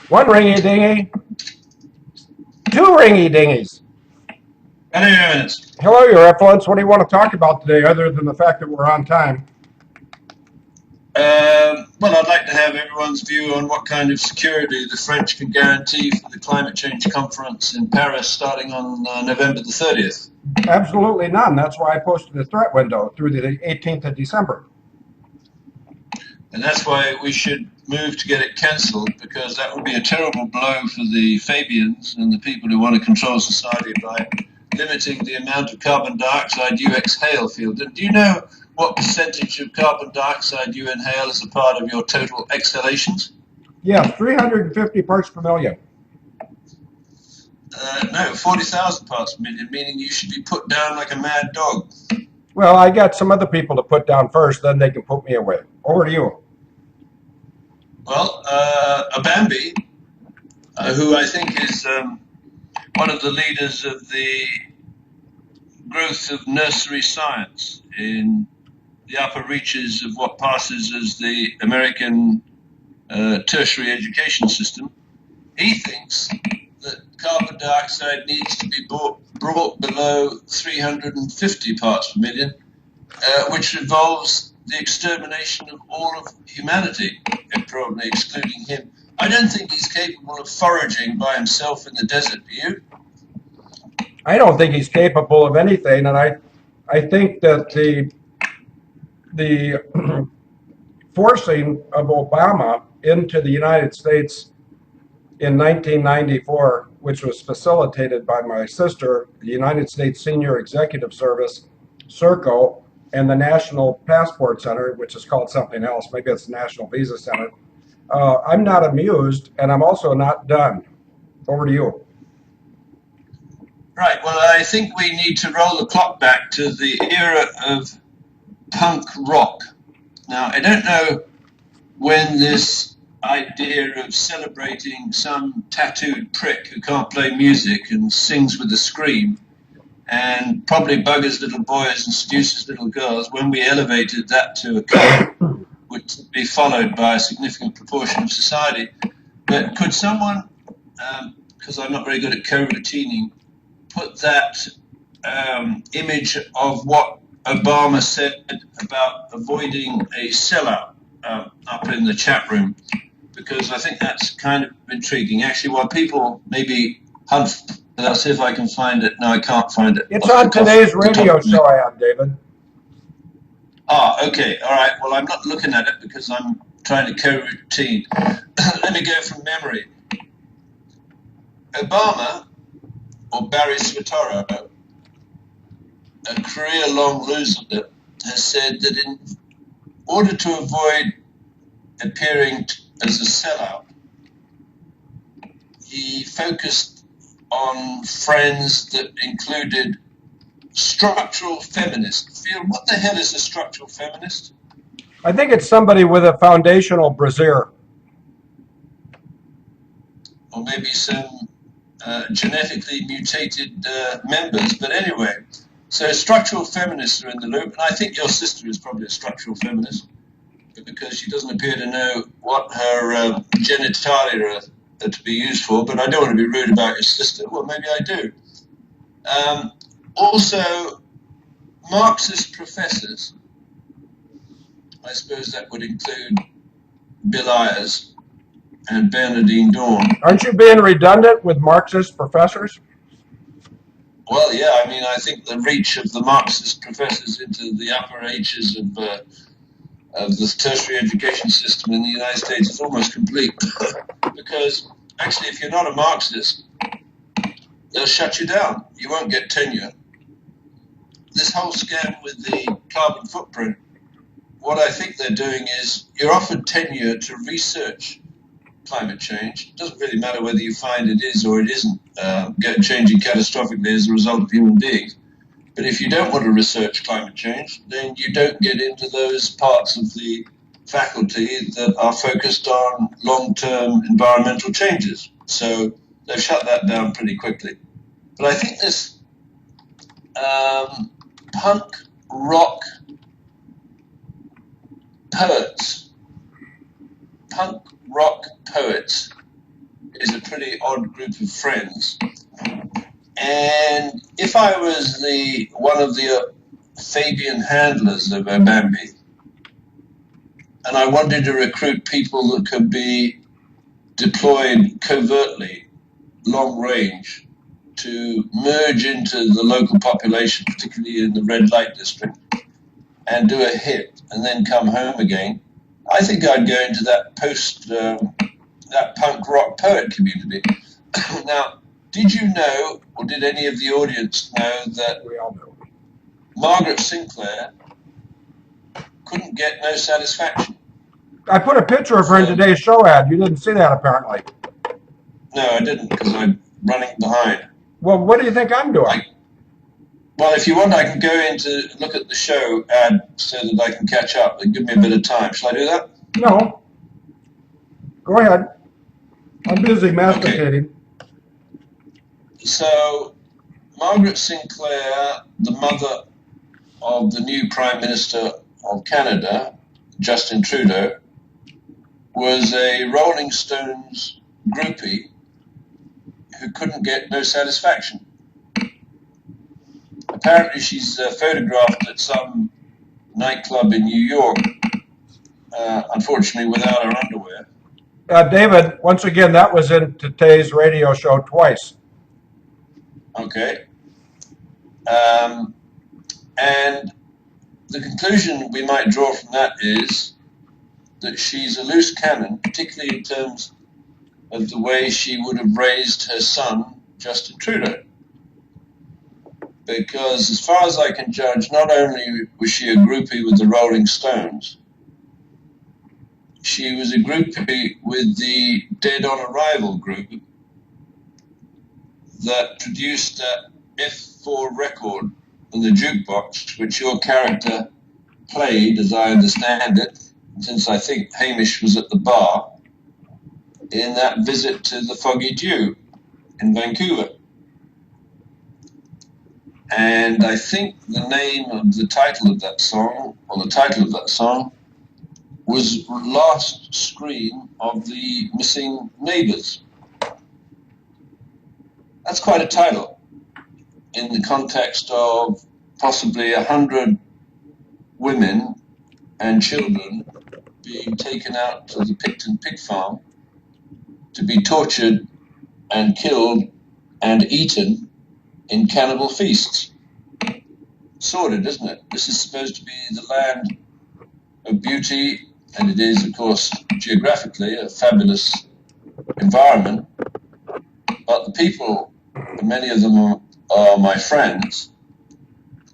One ringy dingy, two ringy dingies. Any minutes. Hello, Your Excellence. What do you want to talk about today, other than the fact that we're on time? Well, I'd like to have everyone's view on what kind of security the French can guarantee for the climate change conference in Paris starting on November the 30th. Absolutely none. That's why I posted a threat window through the 18th of December. And that's why we should move to get it cancelled, because that would be a terrible blow for the Fabians and the people who want to control society by limiting the amount of carbon dioxide you exhale, Field. And do you know what percentage of carbon dioxide you inhale as a part of your total exhalations? Yeah, 350 parts per million. No, 40,000 parts per million, meaning you should be put down like a mad dog. Well, I got some other people to put down first, then they can put me away. Over to you. Well, a Bambi, who I think is one of the leaders of the growth of nursery science in the upper reaches of what passes as the American tertiary education system, he thinks that carbon dioxide needs to be brought below 350 parts per million, which involves the extermination of all of humanity, and probably excluding him. I don't think he's capable of foraging by himself in the desert, do you? I don't think he's capable of anything, and I think that the forcing of Obama into the United States in 1994, which was facilitated by my sister, the United States Senior Executive Service, CERCO, and the National Passport Center, which is called something else. Maybe it's the National Visa Center. I'm not amused, and I'm also not done. Over to you. Right, well, I think we need to roll the clock back to the era of punk rock. Now, I don't know when this idea of celebrating some tattooed prick who can't play music and sings with a scream and probably buggers little boys and seduces little girls, when we elevated that to a cult, would be followed by a significant proportion of society. But could someone, because I'm not very good at co-routining, put that image of what Obama said about avoiding a sellout up in the chat room, because I think that's kind of intriguing. Actually, while people maybe hunt, I'll see if I can find it. No, I can't find it. It's on today's radio show, I am, David. Ah, okay, all right. Well, I'm not looking at it because I'm trying to co-routine. Let me go from memory. Obama, or Barry Switaro, a career-long loser, has said that in order to avoid appearing as a sellout, he focused on friends that included structural feminists. What the hell is a structural feminist? I think it's somebody with a foundational brassiere. Or maybe some genetically mutated members. But anyway, so structural feminists are in the loop, and I think your sister is probably a structural feminist because she doesn't appear to know what her genitalia are to be used for. But I don't want to be rude about your sister. Well, maybe I do. Also, Marxist professors, I suppose that would include Bill Ayers and Bernardine Dawn. Aren't you being redundant with Marxist professors? Well, yeah, I mean, I think the reach of the Marxist professors into the upper ages of the tertiary education system in the United States is almost complete. Because actually, if you're not a Marxist, they'll shut you down. You won't get tenure. This whole scam with the carbon footprint, what I think they're doing is you're offered tenure to research climate change. It doesn't really matter whether you find it is or it isn't changing catastrophically as a result of human beings. But if you don't want to research climate change, then you don't get into those parts of the faculty that are focused on long-term environmental changes. So they've shut that down pretty quickly. But I think this punk rock poets, punk rock poets is a pretty odd group of friends. And if I was one of the Fabian handlers of Obambi, and I wanted to recruit people that could be deployed covertly, long range, to merge into the local population, particularly in the red light district, and do a hit and then come home again, I think I'd go into that that punk rock poet community. Now, did you know, or did any of the audience know, that We all know. Margaret Sinclair couldn't get no satisfaction? I put a picture of her in today's show ad. You didn't see that apparently. No, I didn't, because I'm running behind. Well, what do you think I'm doing? Well, if you want, I can go in to look at the show ad so that I can catch up and give me a bit of time. Shall I do that? No. Go ahead. I'm busy masticating. Okay. So, Margaret Sinclair, the mother of the new Prime Minister of Canada, Justin Trudeau, was a Rolling Stones groupie who couldn't get no satisfaction. Apparently, she's photographed at some nightclub in New York, unfortunately without her underwear. David, once again, that was in today's radio show twice. Okay. And the conclusion we might draw from that is that she's a loose cannon, particularly in terms of the way she would have raised her son, Justin Trudeau. Because as far as I can judge, not only was she a groupie with the Rolling Stones, she was a groupie with the Dead on Arrival group that produced that F4 record on the jukebox, which your character played, as I understand it, since I think Hamish was at the bar, in that visit to the Foggy Dew in Vancouver. And I think the name of the title of that song, or the title of that song, was Last Scream of the Missing Neighbours. That's quite a title in the context of possibly 100 women and children being taken out to the Picton pig farm to be tortured and killed and eaten in cannibal feasts. Sordid, isn't it? This is supposed to be the land of beauty, and it is, of course, geographically a fabulous environment. But the people, and many of them are my friends,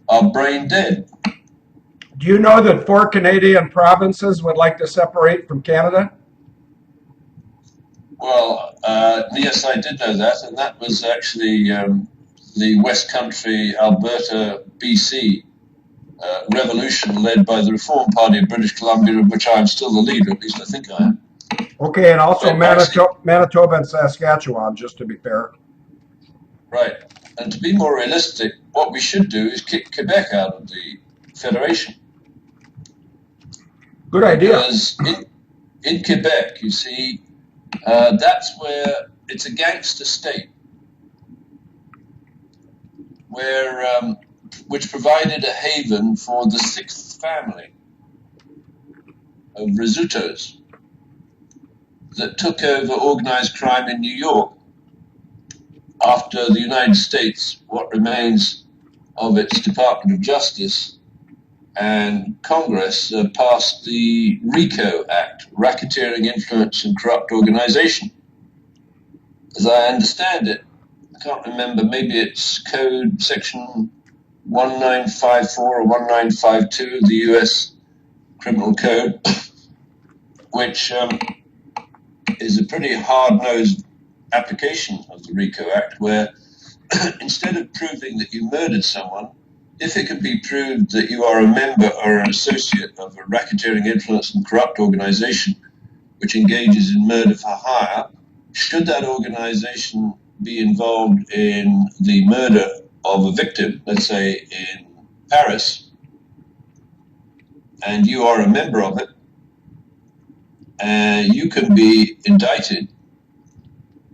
are brain dead. Do you know that 4 Canadian provinces would like to separate from Canada? Well, yes, I did know that, and that was actually the West Country, Alberta, BC revolution led by the Reform Party of British Columbia, of which I'm still the leader, at least I think I am. Okay, and also Manitoba and Saskatchewan, just to be fair. Right. And to be more realistic, what we should do is kick Quebec out of the Federation. Good idea. Because in Quebec, you see, that's where it's a gangster state, which provided a haven for the 6th family of Risottos that took over organized crime in New York after the United States, what remains of its Department of Justice and Congress, passed the RICO Act, Racketeering, Influence and Corrupt Organization. As I understand it, I can't remember, maybe it's code section 1954 or 1952 of the US Criminal Code, which is a pretty hard-nosed application of the RICO Act, where instead of proving that you murdered someone, if it can be proved that you are a member or an associate of a racketeering, influence and corrupt organization which engages in murder for hire, should that organization be involved in the murder of a victim, let's say in Paris, and you are a member of it, you can be indicted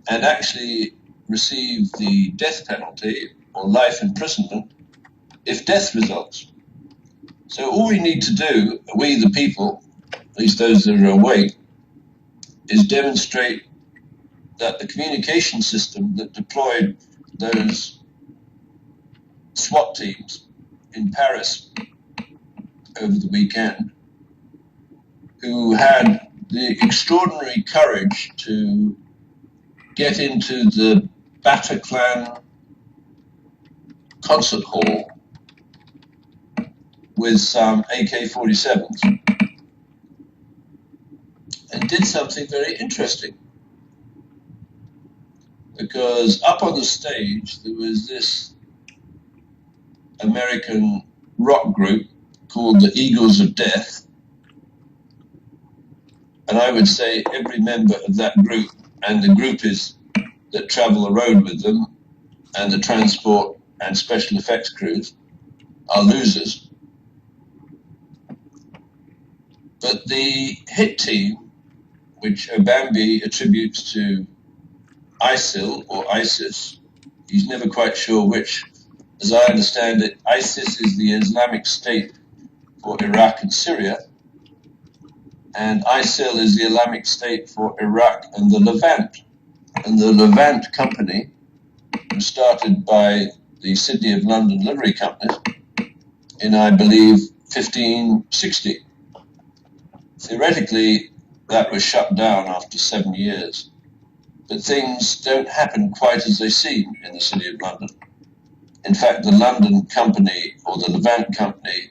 and actually receive the death penalty or life imprisonment if death results. So all we need to do, we the people, at least those that are awake, is demonstrate that the communication system that deployed those SWAT teams in Paris over the weekend, who had the extraordinary courage to get into the Bataclan concert hall with some AK-47s and did something very interesting. Because up on the stage there was this American rock group called the Eagles of Death, and I would say every member of that group and the groupies that travel the road with them and the transport and special effects crews are losers. But the hit team, which Obambi attributes to ISIL or ISIS, he's never quite sure which. As I understand it, ISIS is the Islamic State for Iraq and Syria, and ISIL is the Islamic State for Iraq and the Levant. And the Levant Company was started by the City of London Livery Companies in, I believe, 1560. Theoretically, that was shut down after 7 years. But things don't happen quite as they seem in the City of London. In fact, the London Company or the Levant Company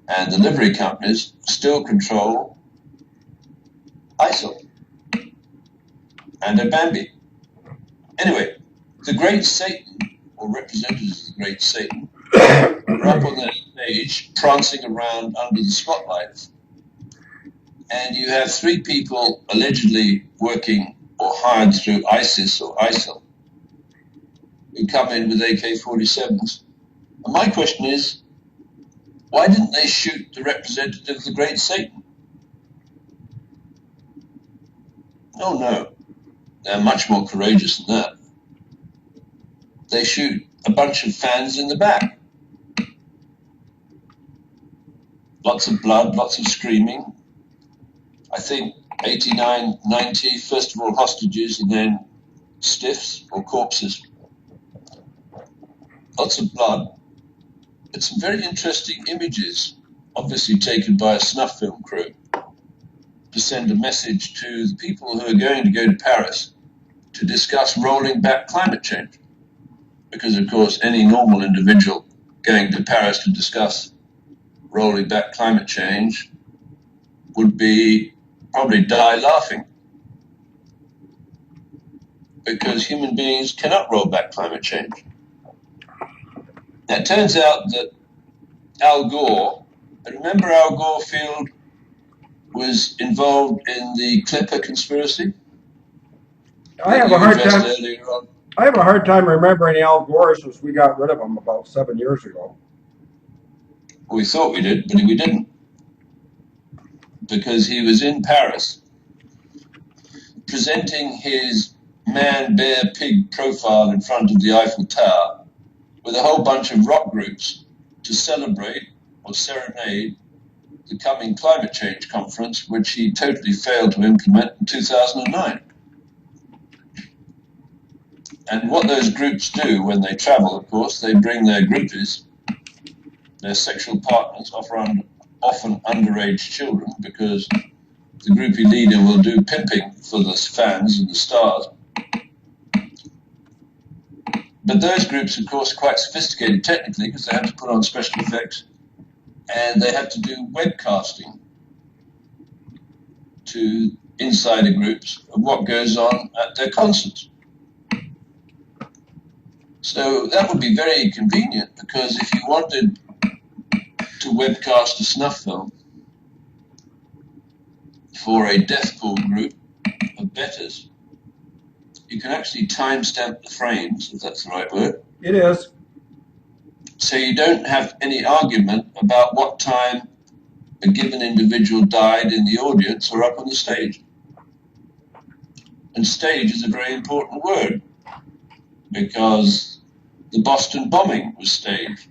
and the livery companies still control ISIL and Obambi. Anyway, the Great Satan, or representatives of the Great Satan, are up on the stage prancing around under the spotlights. And you have three people allegedly working or hired through ISIS or ISIL who come in with AK-47s. And my question is, why didn't they shoot the representative of the Great Satan? Oh no, they're much more courageous than that. They shoot a bunch of fans in the back. Lots of blood, lots of screaming. I think 89, 90, first of all hostages and then stiffs or corpses. Lots of blood. But some very interesting images, obviously taken by a snuff film crew, to send a message to the people who are going to Paris to discuss rolling back climate change. Because, of course, any normal individual going to Paris to discuss rolling back climate change would be probably die laughing. Because human beings cannot roll back climate change. Now, it turns out that Al Gore, remember Al Gore Field was involved in the Clipper conspiracy? I have a hard time remembering Al Gore since we got rid of him about 7 years ago. We thought we did, but we didn't. Because he was in Paris presenting his man, bear, pig profile in front of the Eiffel Tower with a whole bunch of rock groups to celebrate or serenade the coming climate change conference, which he totally failed to implement in 2009. And what those groups do when they travel, of course, they bring their groupies, their sexual partners, often underage children, because the groupie leader will do pimping for the fans and the stars. But those groups, of course, are quite sophisticated technically because they have to put on special effects and they have to do webcasting to insider groups of what goes on at their concerts. So that would be very convenient, because if you wanted to webcast a snuff film for a deathcore group of betters, you can actually timestamp the frames, if that's the right word. It is. So you don't have any argument about what time a given individual died in the audience or up on the stage. And stage is a very important word because the Boston bombing was staged.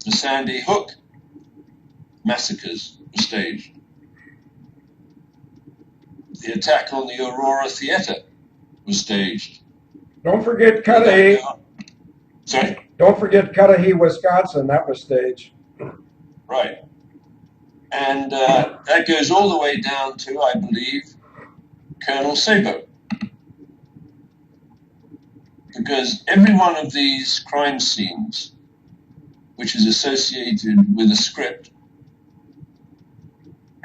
The Sandy Hook massacres were staged. The attack on the Aurora Theatre was staged. Don't forget Cudahy. Sorry? Don't forget Cudahy, Wisconsin. That was staged. Right. And that goes all the way down to, I believe, Colonel Sabo. Because every one of these crime scenes, which is associated with a script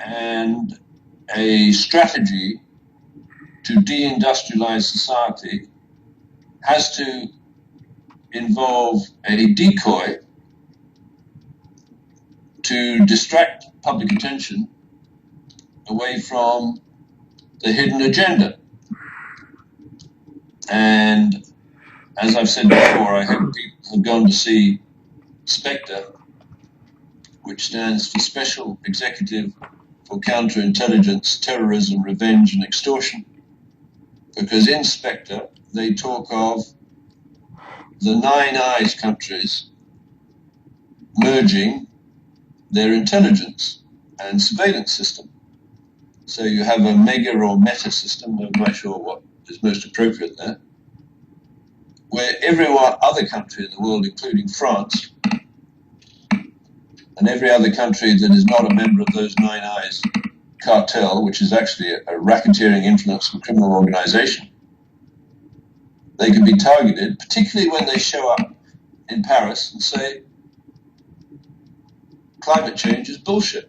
and a strategy to deindustrialize society, has to involve a decoy to distract public attention away from the hidden agenda. And as I've said before, I hope people have gone to see SPECTRE, which stands for Special Executive for Counterintelligence, Terrorism, Revenge, and Extortion. Because in SPECTRE, they talk of the Nine Eyes countries merging their intelligence and surveillance system. So you have a mega or meta system, I'm not sure what is most appropriate there, where every other country in the world, including France, and every other country that is not a member of those Nine Eyes cartel, which is actually a racketeering influence and criminal organization, they can be targeted, particularly when they show up in Paris and say, climate change is bullshit,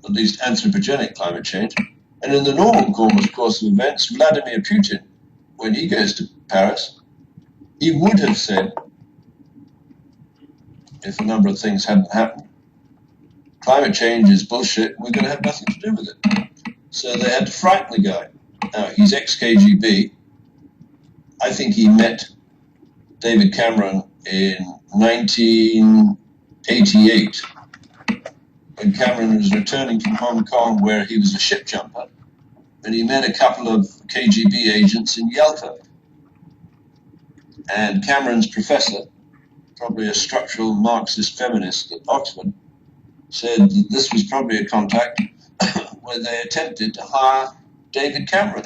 at least anthropogenic climate change. And in the normal course of events, Vladimir Putin, when he goes to Paris, he would have said, if a number of things hadn't happened, climate change is bullshit, we're going to have nothing to do with it. So they had to frighten the guy. Now, he's ex-KGB. I think he met David Cameron in 1988, when Cameron was returning from Hong Kong, where he was a ship jumper, and he met a couple of KGB agents in Yalta. And Cameron's professor, probably a structural Marxist feminist at Oxford, said that this was probably a contact where they attempted to hire David Cameron.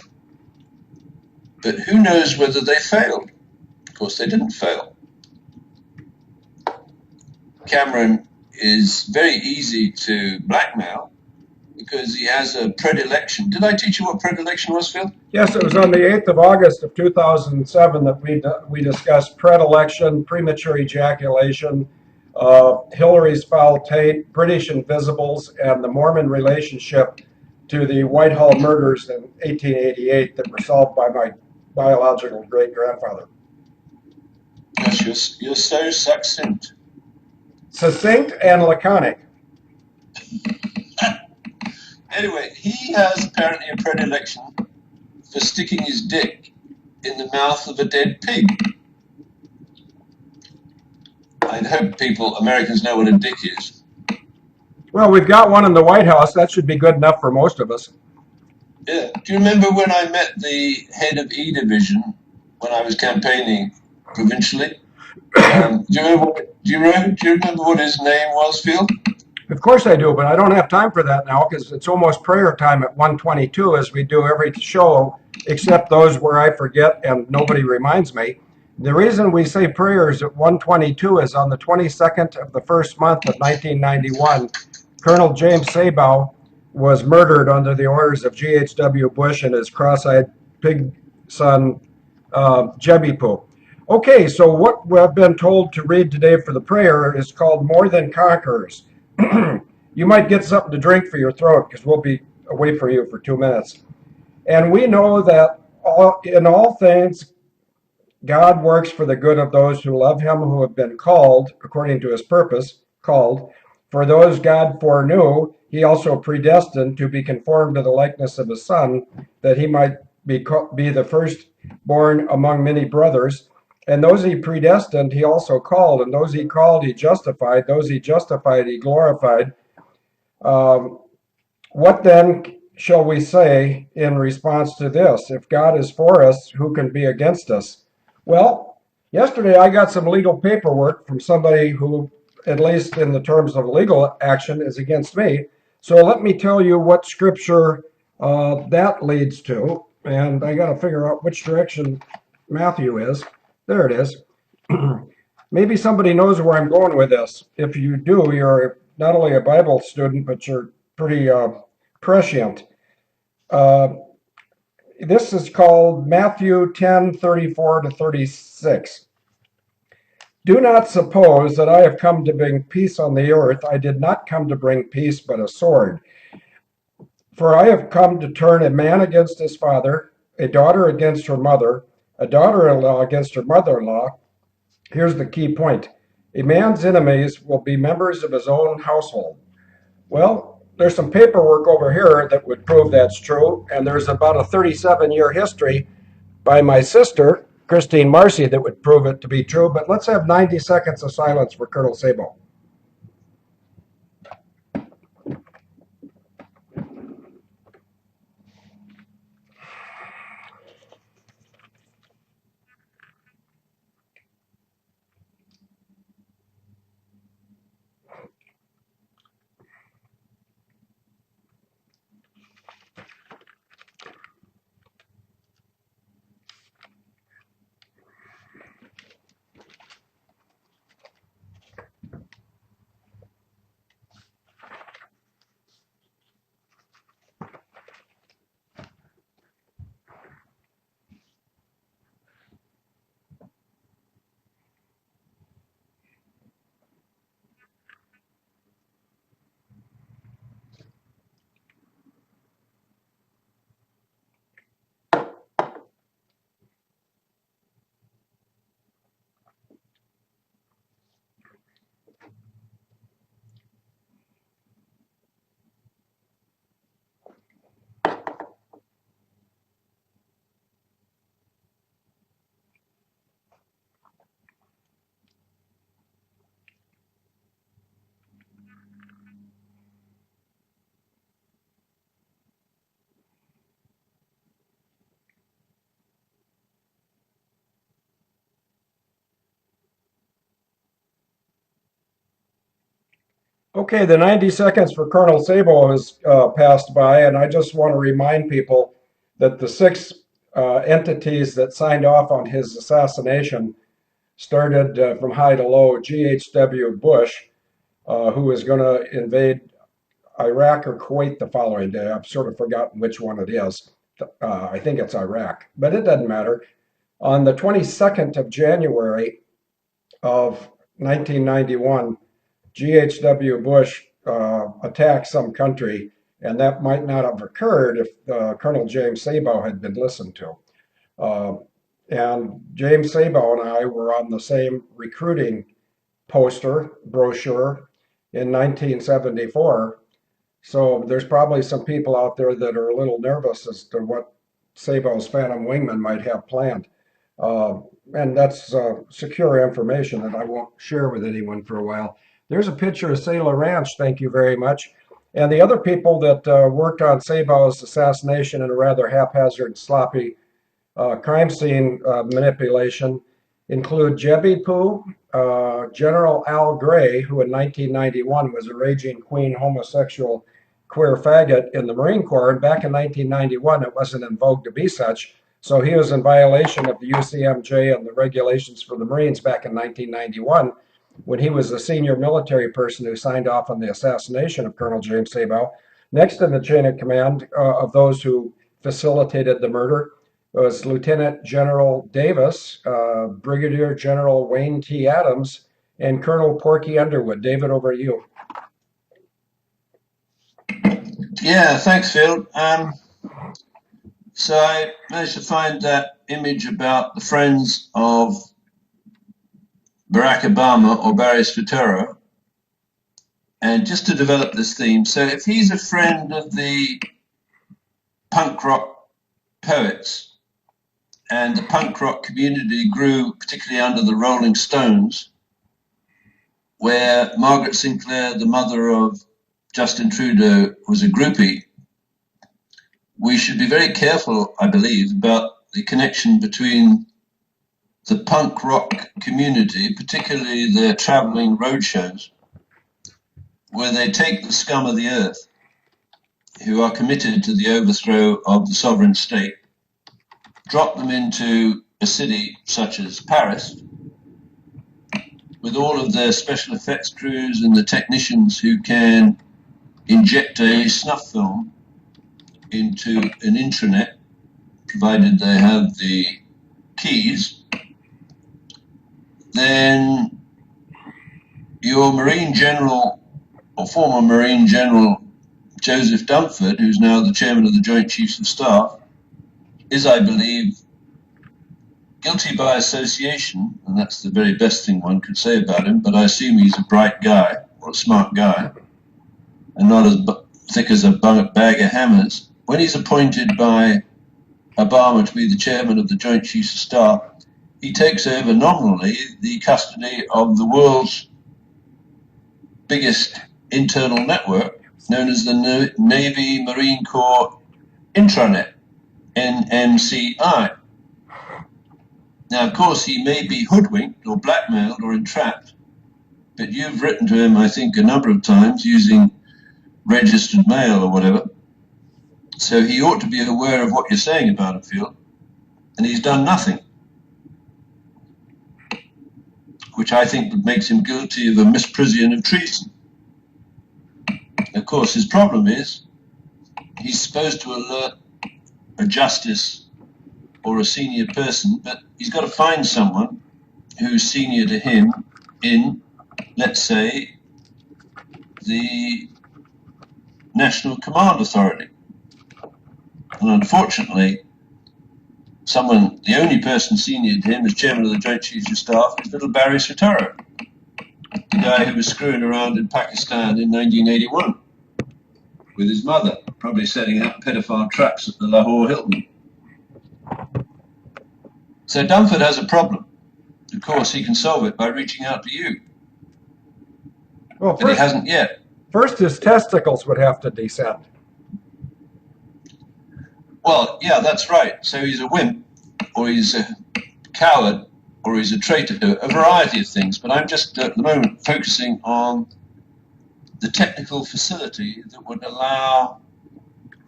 But who knows whether they failed? Of course, they didn't fail. Cameron is very easy to blackmail because he has a predilection. Did I teach you what predilection was, Phil? Yes, it was on the 8th of August of 2007 that we discussed predilection, premature ejaculation, Hillary's foul tape, British Invisibles, and the Mormon relationship to the Whitehall murders in 1888 that were solved by my biological great-grandfather. Yes, you're so succinct. Succinct and laconic. Anyway, he has apparently a predilection for sticking his dick in the mouth of a dead pig. I hope Americans know what a dick is. Well, we've got one in the White House. That should be good enough for most of us. Yeah. Do you remember when I met the head of E Division when I was campaigning provincially? Do you remember what his name was, Phil? Of course I do, but I don't have time for that now because it's almost prayer time at 1:22, as we do every show, except those where I forget and nobody reminds me. The reason we say prayers at 1:22 is on the 22nd of the first month of 1991, Colonel James Sabow was murdered under the orders of G.H.W. Bush and his cross-eyed pig son, Jebipu. Okay, so what we've been told to read today for the prayer is called More Than Conquerors. You might get something to drink for your throat because we'll be away from you for 2 minutes. And we know that in all things, God works for the good of those who love him, who have been called according to his purpose, called. For those God foreknew, he also predestined to be conformed to the likeness of his Son, that he might be the firstborn among many brothers. And those he predestined, he also called. And those he called, he justified. Those he justified, he glorified. What then shall we say in response to this? If God is for us, who can be against us? Well, yesterday I got some legal paperwork from somebody who, at least in the terms of legal action, is against me. So let me tell you what scripture that leads to. And I got to figure out which direction Matthew is. There it is. Maybe somebody knows where I'm going with this. If you do, you're not only a Bible student, but you're pretty prescient. Uh, this is called Matthew 10:34 to 36. Do not suppose that I have come to bring peace on the earth. I did not come to bring peace, but a sword. For I have come to turn a man against his father, a daughter against her mother, a daughter-in-law against her mother-in-law. Here's the key point. A man's enemies will be members of his own household. Well, there's some paperwork over here that would prove that's true, and there's about a 37-year history by my sister, Christine Marcy, that would prove it to be true. But let's have 90 seconds of silence for Colonel Sabo. Okay, the 90 seconds for Colonel Sabo has passed by, and I just want to remind people that the six entities that signed off on his assassination started from high to low. G.H.W. Bush, who was going to invade Iraq or Kuwait the following day. I've sort of forgotten which one it is. I think it's Iraq, but it doesn't matter. On the 22nd of January of 1991, G.H.W. Bush attacked some country, and that might not have occurred if Colonel James Sabo had been listened to. Uh, and James Sabo and I were on the same recruiting brochure in 1974. So there's probably some people out there that are a little nervous as to what Sabo's Phantom Wingman might have planned. Uh, and that's secure information that I won't share with anyone for a while. There's a picture of Sailor Ranch, thank you very much. And the other people that worked on Sabo's assassination in a rather haphazard, sloppy crime scene manipulation include Jebby Poo, General Al Gray, who in 1991 was a raging queen homosexual queer faggot in the Marine Corps. And back in 1991, it wasn't in vogue to be such. So he was in violation of the UCMJ and the regulations for the Marines back in 1991 when he was the senior military person who signed off on the assassination of Colonel James Sabo. Next in the chain of command of those who facilitated the murder was Lieutenant General Davis, Brigadier General Wayne T. Adams, and Colonel Porky Underwood. David, over to you. Yeah, thanks, Phil. So I managed to find that image about the friends of Barack Obama or Barry Spatero. And just to develop this theme, so if he's a friend of the punk rock poets, and the punk rock community grew particularly under the Rolling Stones, where Margaret Sinclair, the mother of Justin Trudeau, was a groupie, we should be very careful, I believe, about the connection between the punk rock community, particularly their traveling road shows, where they take the scum of the earth, who are committed to the overthrow of the sovereign state, drop them into a city such as Paris, with all of their special effects crews and the technicians who can inject a snuff film into an intranet, provided they have the keys, then your Marine General or former Marine General Joseph Dunford, who's now the chairman of the Joint Chiefs of Staff, is, I believe, guilty by association, and that's the very best thing one could say about him, but I assume he's a bright guy or a smart guy and not as thick as a bag of hammers. When he's appointed by Obama to be the chairman of the Joint Chiefs of Staff, he takes over nominally the custody of the world's biggest internal network, known as the Navy Marine Corps Intranet, NMCI. Now, of course, he may be hoodwinked or blackmailed or entrapped, but you've written to him, I think, a number of times using registered mail or whatever. So he ought to be aware of what you're saying about him, Phil, and he's done nothing, which I think makes him guilty of a misprision of treason. Of course, his problem is he's supposed to alert a justice or a senior person, but he's got to find someone who's senior to him in, let's say, the National Command Authority. And unfortunately, the only person senior to him as chairman of the Joint Chiefs of Staff is little Barry Soetoro, the guy who was screwing around in Pakistan in 1981 with his mother, probably setting up pedophile traps at the Lahore Hilton. So Dunford has a problem. Of course, he can solve it by reaching out to you. Well, but he hasn't yet. First, his testicles would have to descend. Well, yeah, that's right. So he's a wimp, or he's a coward, or he's a traitor, a variety of things. But I'm just at the moment focusing on the technical facility that would allow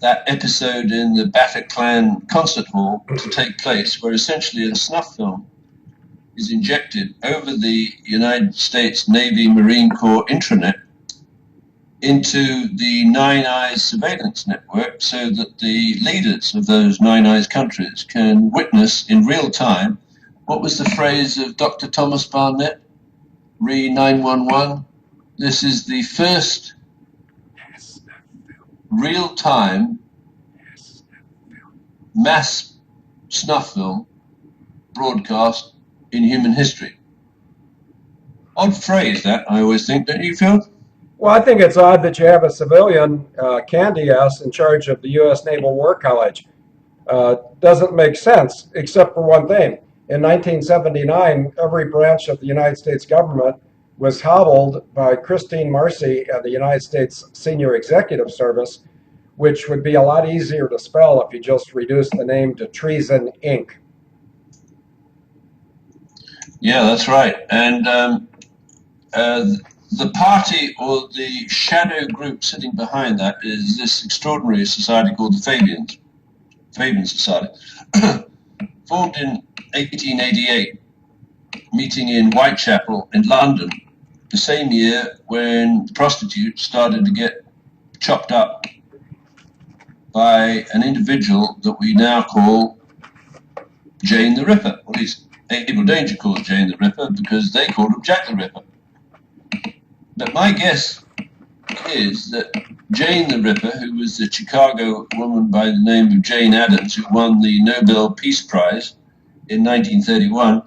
that episode in the Bataclan concert hall to take place, where essentially a snuff film is injected over the United States Navy Marine Corps intranet into the Nine Eyes surveillance network, so that the leaders of those Nine Eyes countries can witness in real time. What was the phrase of Dr. Thomas Barnett? Re 911. This is the first real-time mass snuff film broadcast in human history. Odd phrase that, I always think, don't you, Phil? Well, I think it's odd that you have a civilian candy ass in charge of the U.S. Naval War College. Doesn't make sense, except for one thing. In 1979, every branch of the United States government was hobbled by Christine Marcy and the United States Senior Executive Service, which would be a lot easier to spell if you just reduced the name to Treason Inc. Yeah, that's right. And the party or the shadow group sitting behind that is this extraordinary society called the Fabian Society, formed in 1888, meeting in Whitechapel in London, the same year when prostitutes started to get chopped up by an individual that we now call Jane the Ripper, or at least Abel Danger calls Jane the Ripper, because they called him Jack the Ripper. But my guess is that Jane the Ripper, who was the Chicago woman by the name of Jane Addams, who won the Nobel Peace Prize in 1931,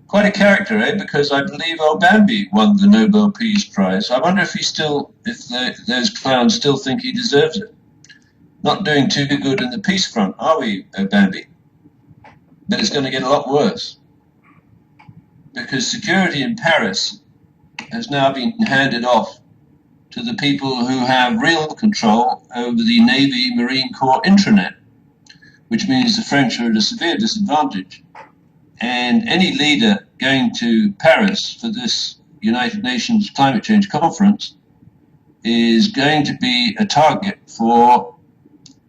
quite a character, eh? Because I believe El Bambi won the Nobel Peace Prize. I wonder if those clowns still think he deserves it. Not doing too good in the peace front, are we, El Bambi? But it's going to get a lot worse, because security in Paris has now been handed off to the people who have real control over the Navy Marine Corps intranet. which means the French are at a severe disadvantage. And any leader going to Paris for this United Nations Climate Change Conference is going to be a target for,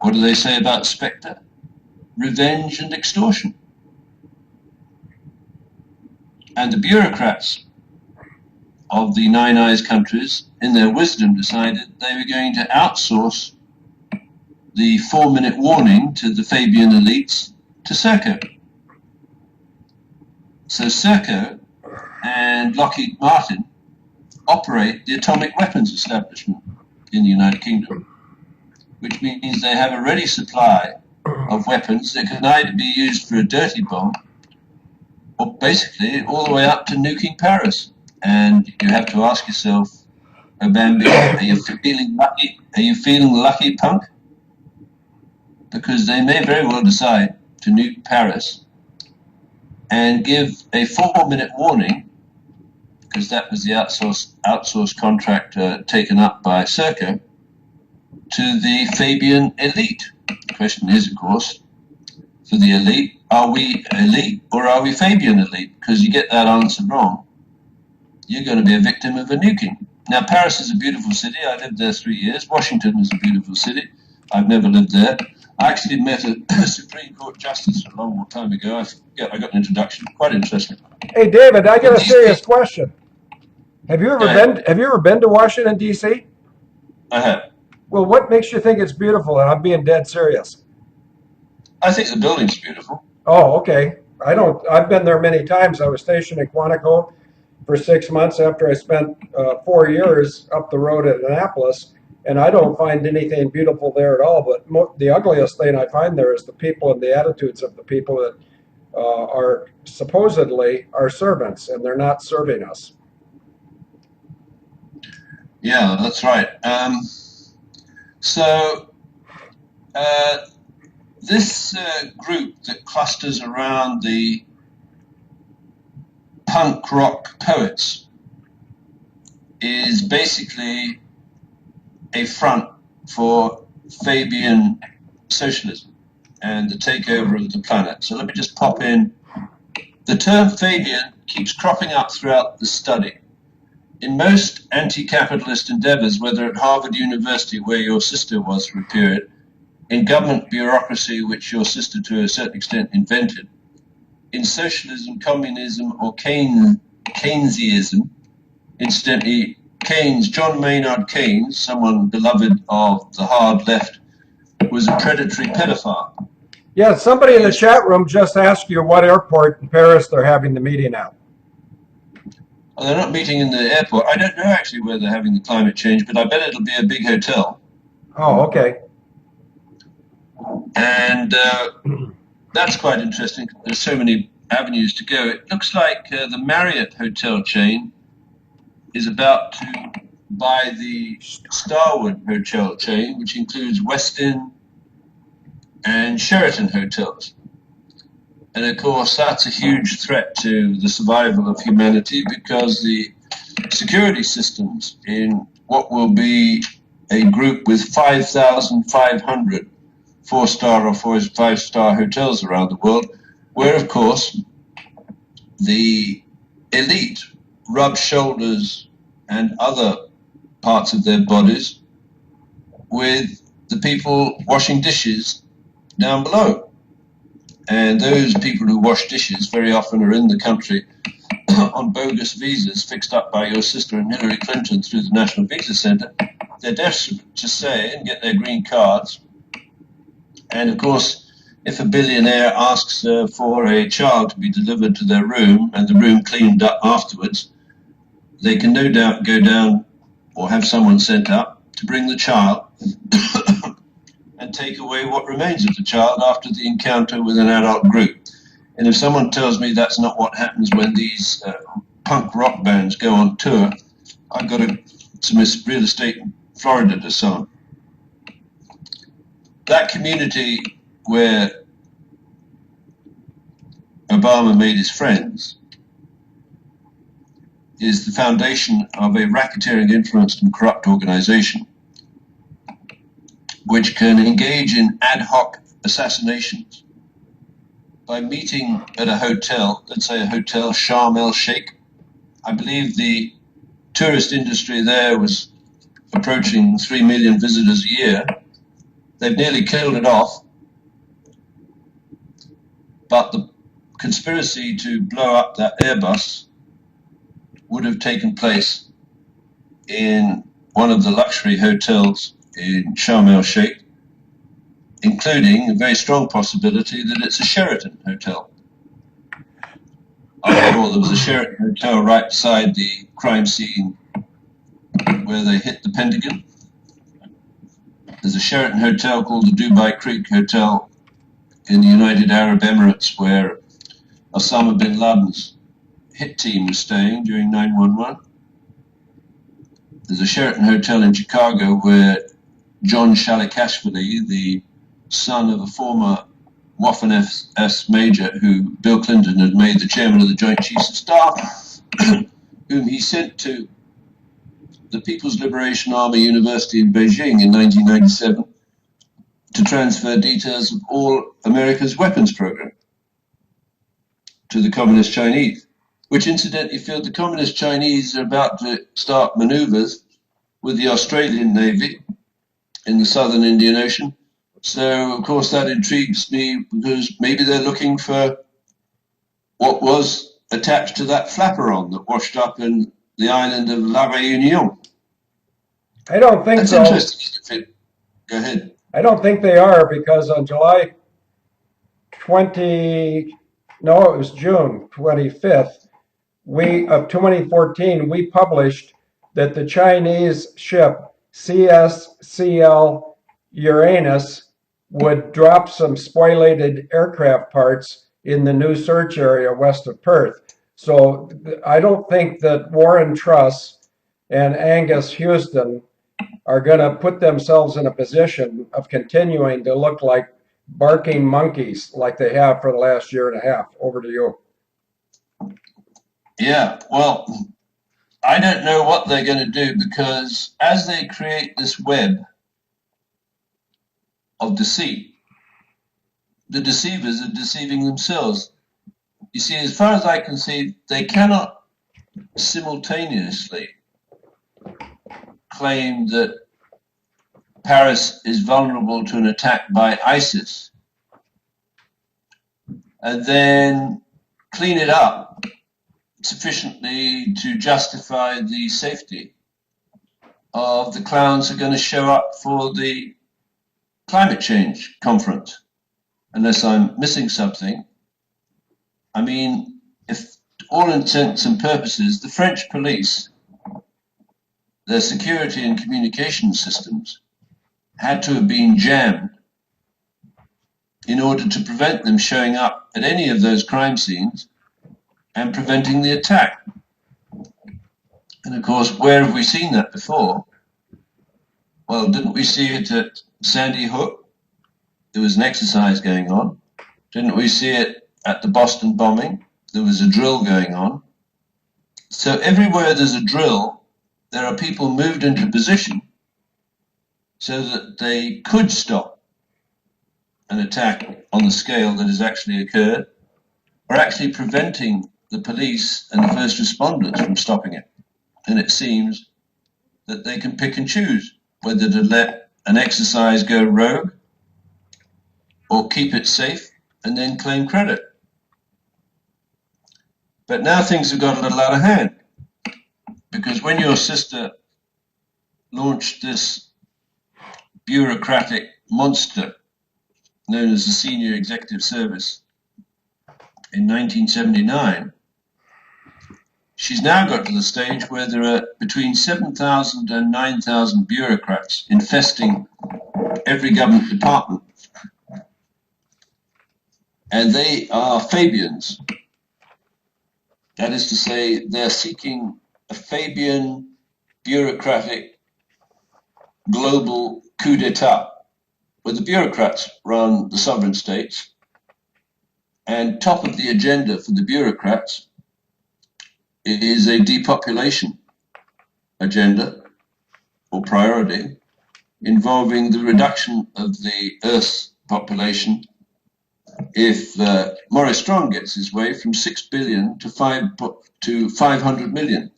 what do they say about Spectre? Revenge and extortion. And the bureaucrats of the Nine Eyes countries, in their wisdom, decided they were going to outsource the 4-minute warning to the Fabian elites to Serco. So Serco and Lockheed Martin operate the atomic weapons establishment in the United Kingdom, which means they have a ready supply of weapons that can either be used for a dirty bomb or basically all the way up to nuking Paris. And you have to ask yourself, Obambi, are you feeling lucky? Are you feeling lucky, punk? Because they may very well decide to nuke Paris and give a 4-minute warning, because that was the outsourced contract taken up by Serco, to the Fabian elite. The question is, of course, for the elite, are we elite or are we Fabian elite? Because you get that answer wrong, you're going to be a victim of a nuking. Now, Paris is a beautiful city. I lived there 3 years. Washington is a beautiful city. I've never lived there. I actually met a Supreme Court justice a long time ago. I got an introduction. Quite interesting. Hey, David, I got a serious question. Have you ever been to Washington, D.C.? I have. Well, what makes you think it's beautiful? And I'm being dead serious. I think the building's beautiful. Oh, okay. I've been there many times. I was stationed in Quantico for 6 months after I spent 4 years up the road at Annapolis, and I don't find anything beautiful there at all. But the ugliest thing I find there is the people and the attitudes of the people that are supposedly our servants, and they're not serving us. Yeah, that's right. This group that clusters around the punk rock poets is basically a front for Fabian socialism and the takeover of the planet. So let me just pop in. The term Fabian keeps cropping up throughout the study. In most anti-capitalist endeavors, whether at Harvard University, where your sister was for a period, in government bureaucracy, which your sister to a certain extent invented, in socialism, communism, or Keynesianism, incidentally, Keynes, John Maynard Keynes, someone beloved of the hard left, was a predatory pedophile. Yeah, somebody in the chat room just asked you what airport in Paris they're having the meeting at. Well, they're not meeting in the airport. I don't know actually where they're having the climate change, but I bet it'll be a big hotel. Oh, okay. And that's quite interesting. There's so many avenues to go. It looks like the Marriott hotel chain is about to buy the Starwood hotel chain, which includes Westin and Sheraton hotels. And of course, that's a huge threat to the survival of humanity, because the security systems in what will be a group with 5,500 4-star or 5-star hotels around the world, where, of course, the elite rub shoulders and other parts of their bodies with the people washing dishes down below. And those people who wash dishes very often are in the country on bogus visas fixed up by your sister and Hillary Clinton through the National Visa Center. They're desperate to stay and get their green cards. And of course, if a billionaire asks for a child to be delivered to their room and the room cleaned up afterwards, they can no doubt go down or have someone sent up to bring the child and take away what remains of the child after the encounter with an adult group. And if someone tells me that's not what happens when these punk rock bands go on tour, I've got some real estate in Florida to sell. That community where Obama made his friends is the foundation of a racketeering, influenced and corrupt organization which can engage in ad hoc assassinations by meeting at a hotel, let's say a hotel Sharm el Sheikh. I believe the tourist industry there was approaching 3 million visitors a year. They've nearly killed it off, but the conspiracy to blow up that Airbus would have taken place in one of the luxury hotels in Sharm el Sheikh, including a very strong possibility that it's a Sheraton hotel. After all, there was a Sheraton hotel right beside the crime scene where they hit the Pentagon. There's a Sheraton hotel called the Dubai Creek Hotel in the United Arab Emirates where Osama bin Laden's hit team was staying during 9/11. There's a Sheraton hotel in Chicago where John Shalikashvili, the son of a former Waffen-SS major who Bill Clinton had made the chairman of the Joint Chiefs of Staff, whom he sent to the People's Liberation Army University in Beijing in 1997 to transfer details of all America's weapons program to the Communist Chinese, which incidentally feel the Communist Chinese are about to start maneuvers with the Australian Navy in the southern Indian Ocean. So, of course, that intrigues me because maybe they're looking for what was attached to that flaperon that washed up in the island of La Réunion. I don't think That's so. interesting. Go ahead. I don't think they are because on July 20, no, it was June 25th, of 2014, we published that the Chinese ship CSCL Uranus would drop some spoilated aircraft parts in the new search area west of Perth. So I don't think that Warren Truss and Angus Houston are going to put themselves in a position of continuing to look like barking monkeys like they have for the last year and a half. Over to you. Yeah, well, I don't know what they're going to do because as they create this web of deceit, the deceivers are deceiving themselves. You see, as far as I can see, they cannot simultaneously claim that Paris is vulnerable to an attack by ISIS and then clean it up sufficiently to justify the safety of the clowns who are going to show up for the climate change conference, unless I'm missing something. I mean, if all intents and purposes, the French police, their security and communication systems had to have been jammed in order to prevent them showing up at any of those crime scenes and preventing the attack. And of course, where have we seen that before? Well, didn't we see it at Sandy Hook? There was an exercise going on. Didn't we see it at the Boston bombing? There was a drill going on. So everywhere there's a drill, there are people moved into position so that they could stop an attack on the scale that has actually occurred, or actually preventing the police and the first responders from stopping it. And it seems that they can pick and choose whether to let an exercise go rogue or keep it safe and then claim credit. But now things have got a little out of hand, because when your sister launched this bureaucratic monster known as the Senior Executive Service in 1979, she's now got to the stage where there are between 7,000 and 9,000 bureaucrats infesting every government department. And they are Fabians. That is to say, they're seeking a Fabian bureaucratic global coup d'etat, where the bureaucrats run the sovereign states, and top of the agenda for the bureaucrats is a depopulation agenda or priority involving the reduction of the Earth's population if Maurice Strong gets his way, from 6 billion to 500 million.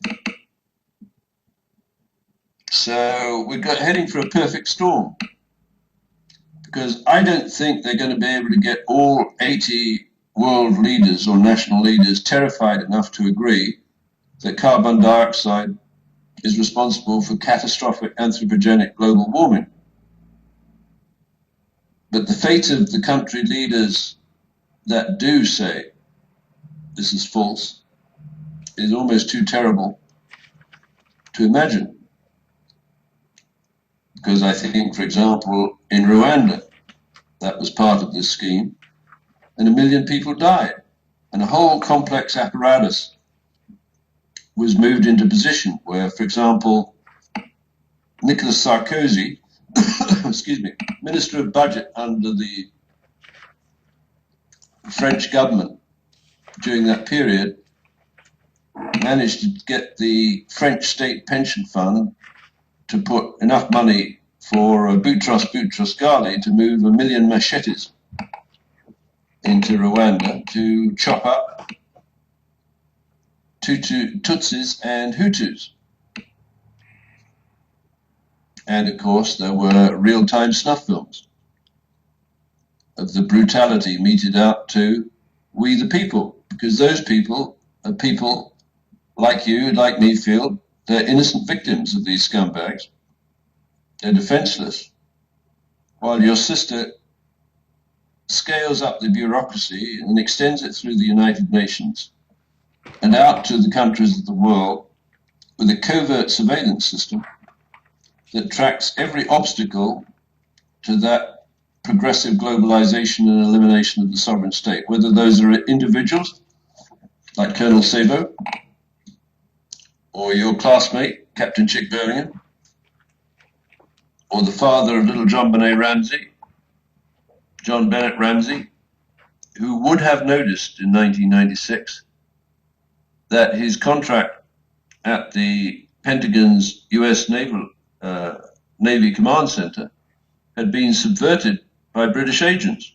So we're heading for a perfect storm, because I don't think they're going to be able to get all 80 world leaders or national leaders terrified enough to agree that carbon dioxide is responsible for catastrophic anthropogenic global warming. But the fate of the country leaders that do say this is false is almost too terrible to imagine. Because I think, for example, in Rwanda, that was part of this scheme, and 1 million people died, and a whole complex apparatus was moved into position where, for example, Nicolas Sarkozy, excuse me, Minister of Budget under the French government during that period, managed to get the French state pension fund to put enough money for Boutros Ghali to move 1 million machetes into Rwanda to chop up Tutsis and Hutus. And of course, there were real-time snuff films of the brutality meted out to we the people, because those people are people like you, like me, feel they're innocent victims of these scumbags. They're defenseless. While your sister scales up the bureaucracy and extends it through the United Nations and out to the countries of the world with a covert surveillance system that tracks every obstacle to that progressive globalization and elimination of the sovereign state, whether those are individuals like Colonel Sabo or your classmate, Captain Chick Birmingham, or the father of little John Ramsey, John Bennett Ramsey, who would have noticed in 1996 that his contract at the Pentagon's US Navy Command Center had been subverted by British agents.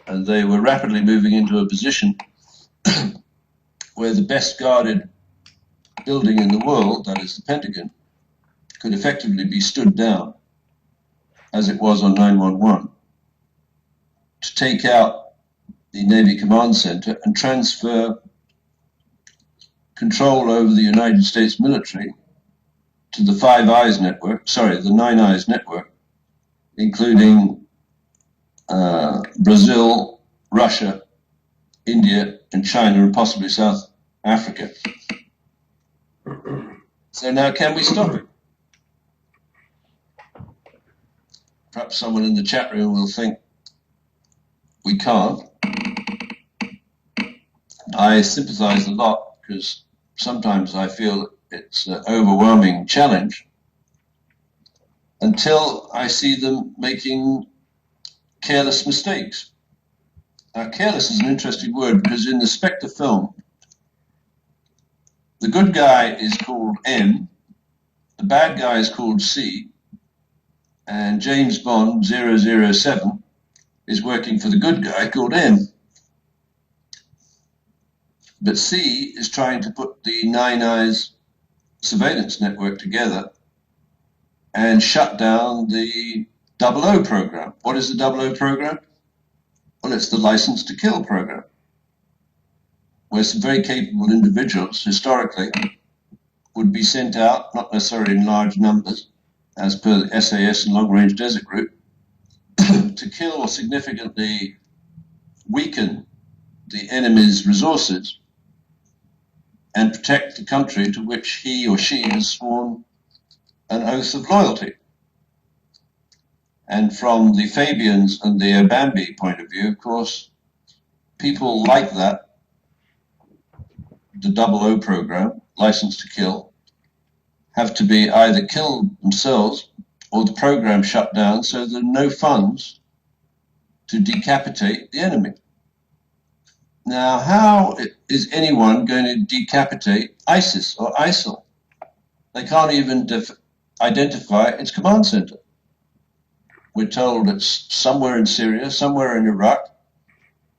And they were rapidly moving into a position where the best guarded building in the world, that is the Pentagon, could effectively be stood down, as it was on 9/11, to take out the Navy Command Center and transfer control over the United States military to the the Nine Eyes network, including Brazil, Russia, India, and China, and possibly South Africa. So now, can we stop it? Perhaps someone in the chat room will think we can't. I sympathize a lot, because sometimes I feel it's an overwhelming challenge until I see them making careless mistakes. Now, careless is an interesting word, because in the Spectre film, the good guy is called M, the bad guy is called C, and James Bond 007 is working for the good guy called M. But C is trying to put the Nine Eyes surveillance network together and shut down the 00 program. What is the 00 program? Well, it's the license to kill program, where some very capable individuals historically would be sent out, not necessarily in large numbers, as per the SAS and Long Range Desert Group, to kill or significantly weaken the enemy's resources and protect the country to which he or she has sworn an oath of loyalty. And from the Fabians and the Obambi point of view, of course, people like that, the 00 program, license to kill, have to be either killed themselves or the program shut down, so there are no funds to decapitate the enemy. Now, how is anyone going to decapitate ISIS or ISIL? They can't even identify its command center. we're told it's somewhere in Syria, somewhere in Iraq.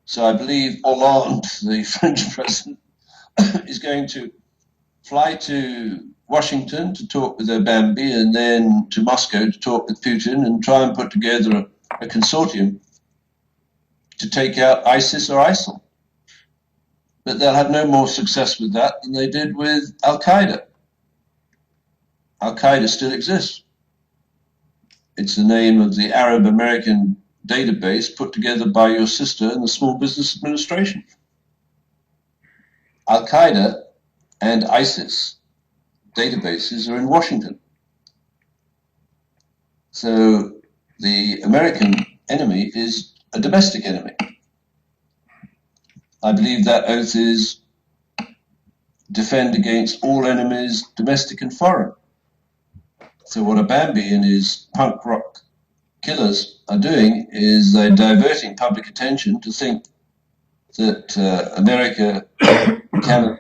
So I believe Hollande, the French president, is going to fly to Washington to talk with Obambi and then to Moscow to talk with Putin and try and put together a consortium to take out ISIS or ISIL. But they'll have no more success with that than they did with Al-Qaeda. Al-Qaeda still exists. It's the name of the Arab American database put together by your sister in the Small Business Administration. Al-Qaeda and ISIS databases are in Washington. So the American enemy is a domestic enemy. I believe that oath is defend against all enemies, domestic and foreign. So what Obambi and his punk rock killers are doing is they're diverting public attention to think that America, Canada,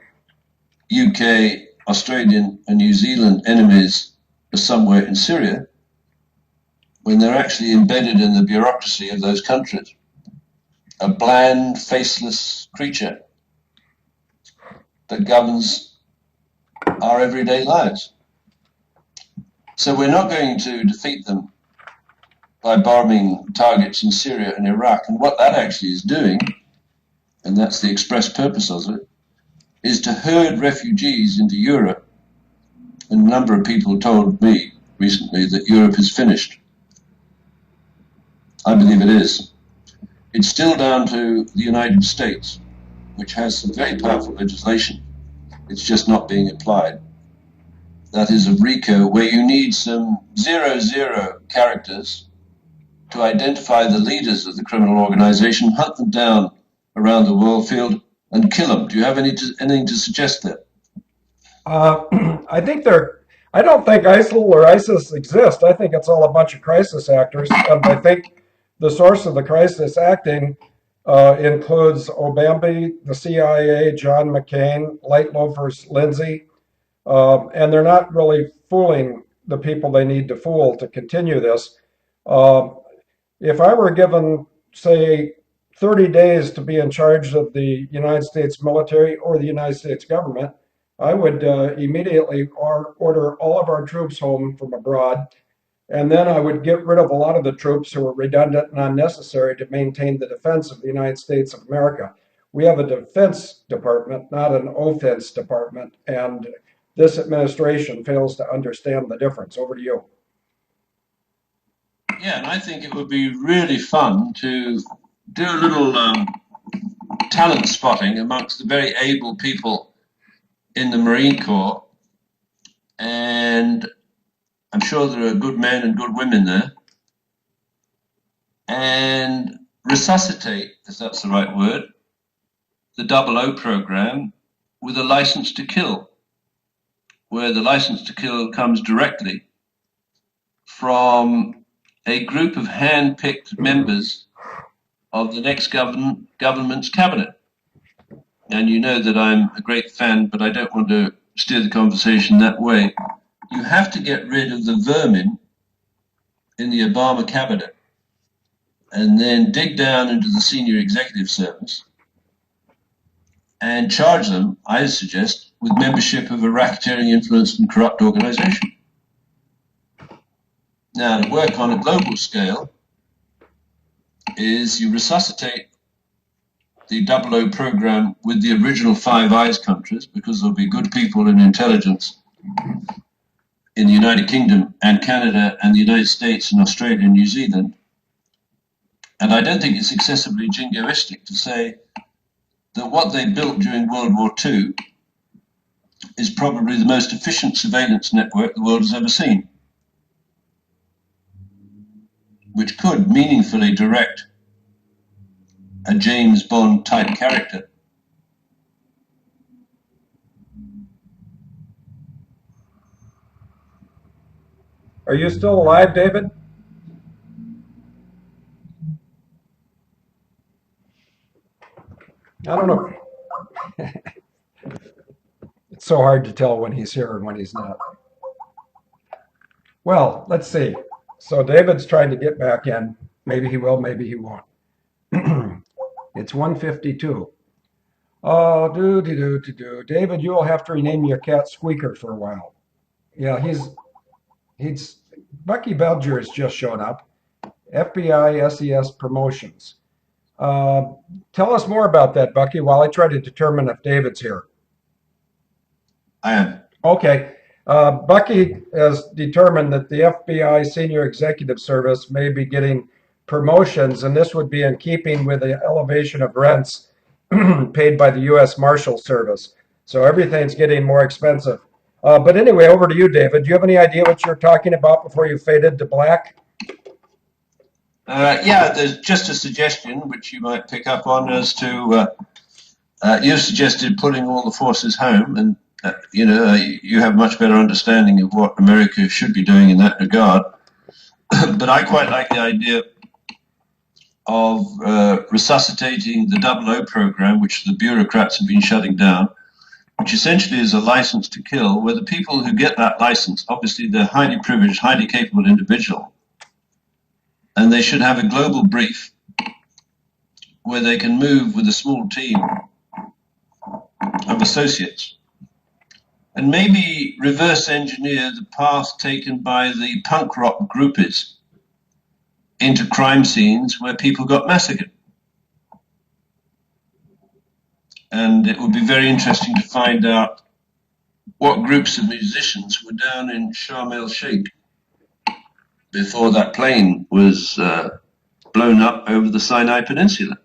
UK, Australian and New Zealand enemies are somewhere in Syria, when they're actually embedded in the bureaucracy of those countries. A bland, faceless creature that governs our everyday lives. So we're not going to defeat them by bombing targets in Syria and Iraq. And what that actually is doing, and that's the express purpose of it, is to herd refugees into Europe. And a number of people told me recently that Europe is finished. I believe it is. It's still down to the United States, which has some very powerful legislation. It's just not being applied. That is of RICO, where you need some 00 characters to identify the leaders of the criminal organization, hunt them down around the world field, and kill them. Do you have anything to suggest there? I think I don't think ISIL or ISIS exist. I think it's all a bunch of crisis actors. And I think the source of the crisis acting includes Obambi, the CIA, John McCain, light loafers Lindsay, and they're not really fooling the people they need to fool to continue this. Um, if I were given, say, 30 days to be in charge of the United States military or the United States government, I would immediately order all of our troops home from abroad, and then I would get rid of a lot of the troops who are redundant and unnecessary to maintain the defense of the United States of America. We have a defense department, not an offense department, and this administration fails to understand the difference. Over to you. Yeah, and I think it would be really fun to do a little talent spotting amongst the very able people in the Marine Corps. And I'm sure there are good men and good women there. And resuscitate, if that's the right word, the 00 program with a license to kill, where the license to kill comes directly from a group of hand-picked members of the next government's cabinet. And you know that I'm a great fan, but I don't want to steer the conversation that way. You have to get rid of the vermin in the Obama cabinet and then dig down into the senior executive service and charge them, I suggest, with membership of a racketeering, influenced and corrupt organization. Now, to work on a global scale is you resuscitate the 00 program with the original Five Eyes countries, because there'll be good people in intelligence in the United Kingdom and Canada and the United States and Australia and New Zealand. And I don't think it's excessively jingoistic to say that what they built during World War II is probably the most efficient surveillance network the world has ever seen, which could meaningfully direct a James Bond type character. Are you still alive, David? I don't know. It's so hard to tell when he's here and when he's not. Well, let's see. So David's trying to get back in. Maybe he will, maybe he won't. It's 1:52. Oh, do. David, you will have to rename your cat Squeaker for a while. Yeah, he's Bucky Belger has just shown up. FBI SES promotions. Uh, Tell us more about that, Bucky, while I try to determine if David's here. I am. Okay. Bucky has determined that the FBI Senior Executive Service may be getting promotions, and this would be in keeping with the elevation of rents paid by the U.S. Marshal Service. So everything's getting more expensive. But anyway, over to you, David. Do you have any idea what you're talking about before you faded to black? Yeah, there's just a suggestion which you might pick up on as to you suggested pulling all the forces home, and you have much better understanding of what America should be doing in that regard. But I quite like the idea of resuscitating the 00 program, which the bureaucrats have been shutting down, which essentially is a license to kill, where the people who get that license, obviously they're highly privileged, highly capable individual, and they should have a global brief where they can move with a small team of associates and maybe reverse engineer the path taken by the punk rock groupies into crime scenes where people got massacred. And it would be very interesting to find out what groups of musicians were down in Sharm el-Sheikh before that plane was blown up over the Sinai Peninsula.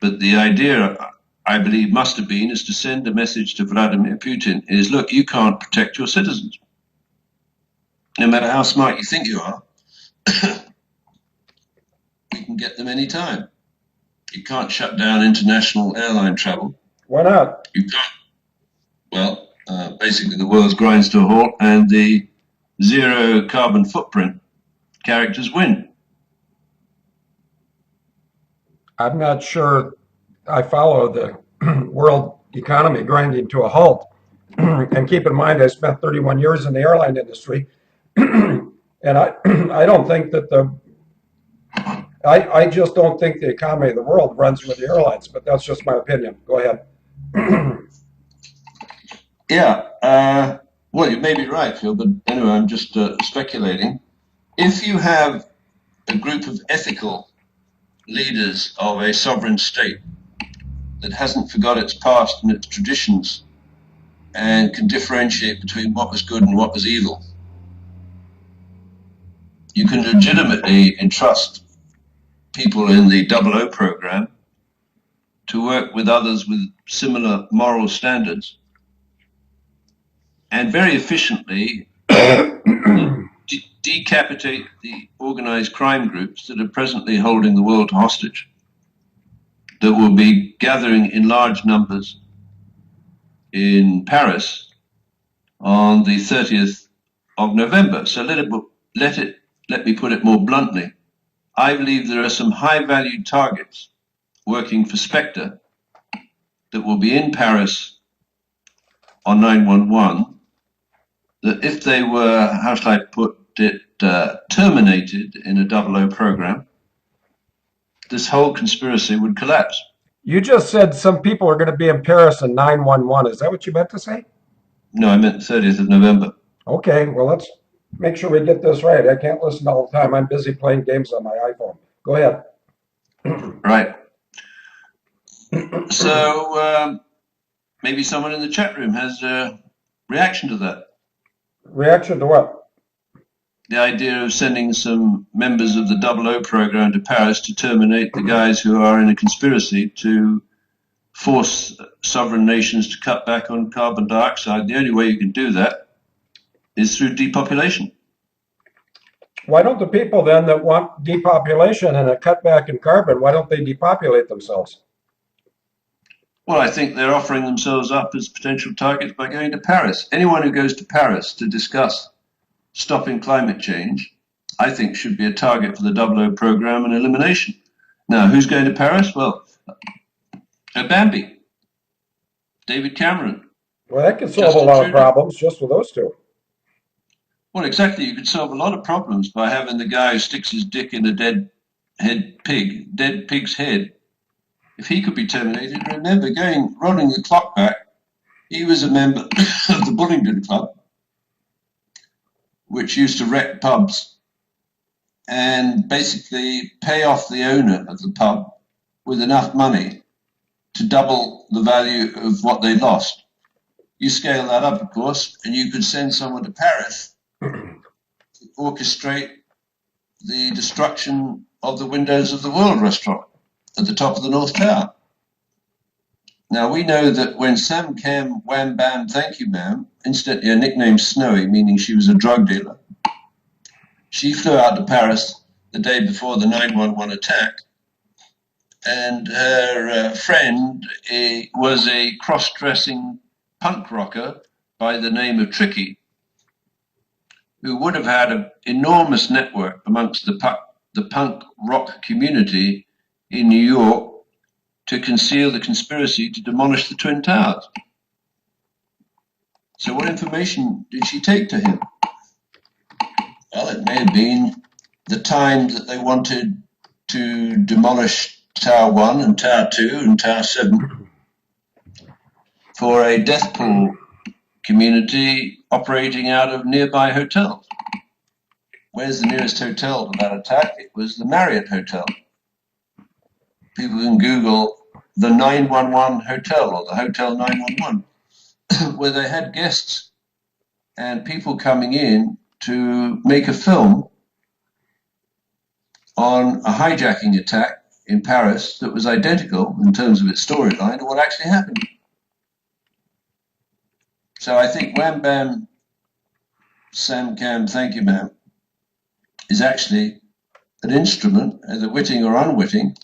But the idea, I believe, must have been is to send a message to Vladimir Putin is, look, you can't protect your citizens. No matter how smart you think you are, we can get them anytime. You can't shut down international airline travel. Why not? You can't. Well, basically the world grinds to a halt and the zero carbon footprint characters win. I'm not sure I follow the world economy grinding to a halt. And keep in mind, I spent 31 years in the airline industry, and I don't think that I just don't think the economy of the world runs with the airlines. But that's just my opinion. Go ahead. Yeah. Well, you may be right, Phil, but anyway, I'm just speculating. If you have a group of ethical leaders of a sovereign state that hasn't forgot its past and its traditions and can differentiate between what was good and what was evil, you can legitimately entrust people in the 00 program to work with others with similar moral standards and very efficiently decapitate the organized crime groups that are presently holding the world hostage, that will be gathering in large numbers in Paris on the 30th of November. So let me put it more bluntly. I believe there are some high-valued targets working for Spectre that will be in Paris on 9/11, that if they were, how shall I put it, terminated in a 00 program, this whole conspiracy would collapse. You just said some people are going to be in Paris in 9/11. Is that what you meant to say? No, I meant 30th of November. Okay, well, let's make sure we get this right. I can't listen all the time. I'm busy playing games on my iPhone. Go ahead. Right. So maybe someone in the chat room has a reaction to that. Reaction to what? The idea of sending some members of the 00 program to Paris to terminate the guys who are in a conspiracy to force sovereign nations to cut back on carbon dioxide. The only way you can do that is through depopulation. Why don't the people then that want depopulation and a cutback in carbon, why don't they depopulate themselves? Well, I think they're offering themselves up as potential targets by going to Paris. Anyone who goes to Paris to discuss stopping climate change, I think, should be a target for the 00 program and elimination. Now, who's going to Paris? Well, Bambi, David Cameron. Well, that could solve a lot of problems just with those two. Well, exactly. You could solve a lot of problems by having the guy who sticks his dick in a dead pig's head. If he could be terminated, remember, rolling the clock back, he was a member of the Bullingdon Club, which used to wreck pubs and basically pay off the owner of the pub with enough money to double the value of what they lost. You scale that up, of course, and you could send someone to Paris to orchestrate the destruction of the Windows of the World restaurant at the top of the North Tower. Now, we know that when Sam Cam Wham Bam Thank You Ma'am, incidentally a nickname Snowy, meaning she was a drug dealer, she flew out to Paris the day before the 911 attack, and her friend was a cross-dressing punk rocker by the name of Tricky, who would have had an enormous network amongst the punk rock community in New York to conceal the conspiracy to demolish the Twin Towers. So what information did she take to him? Well, it may have been the time that they wanted to demolish Tower 1 and Tower 2 and Tower 7 for a death pool community operating out of nearby hotels. Where's the nearest hotel to that attack? It was the Marriott Hotel. People can Google the 911 Hotel or the Hotel 911, where they had guests and people coming in to make a film on a hijacking attack in Paris that was identical in terms of its storyline to what actually happened. So I think Wham Bam Sam Cam Thank You Ma'am is actually an instrument, either witting or unwitting,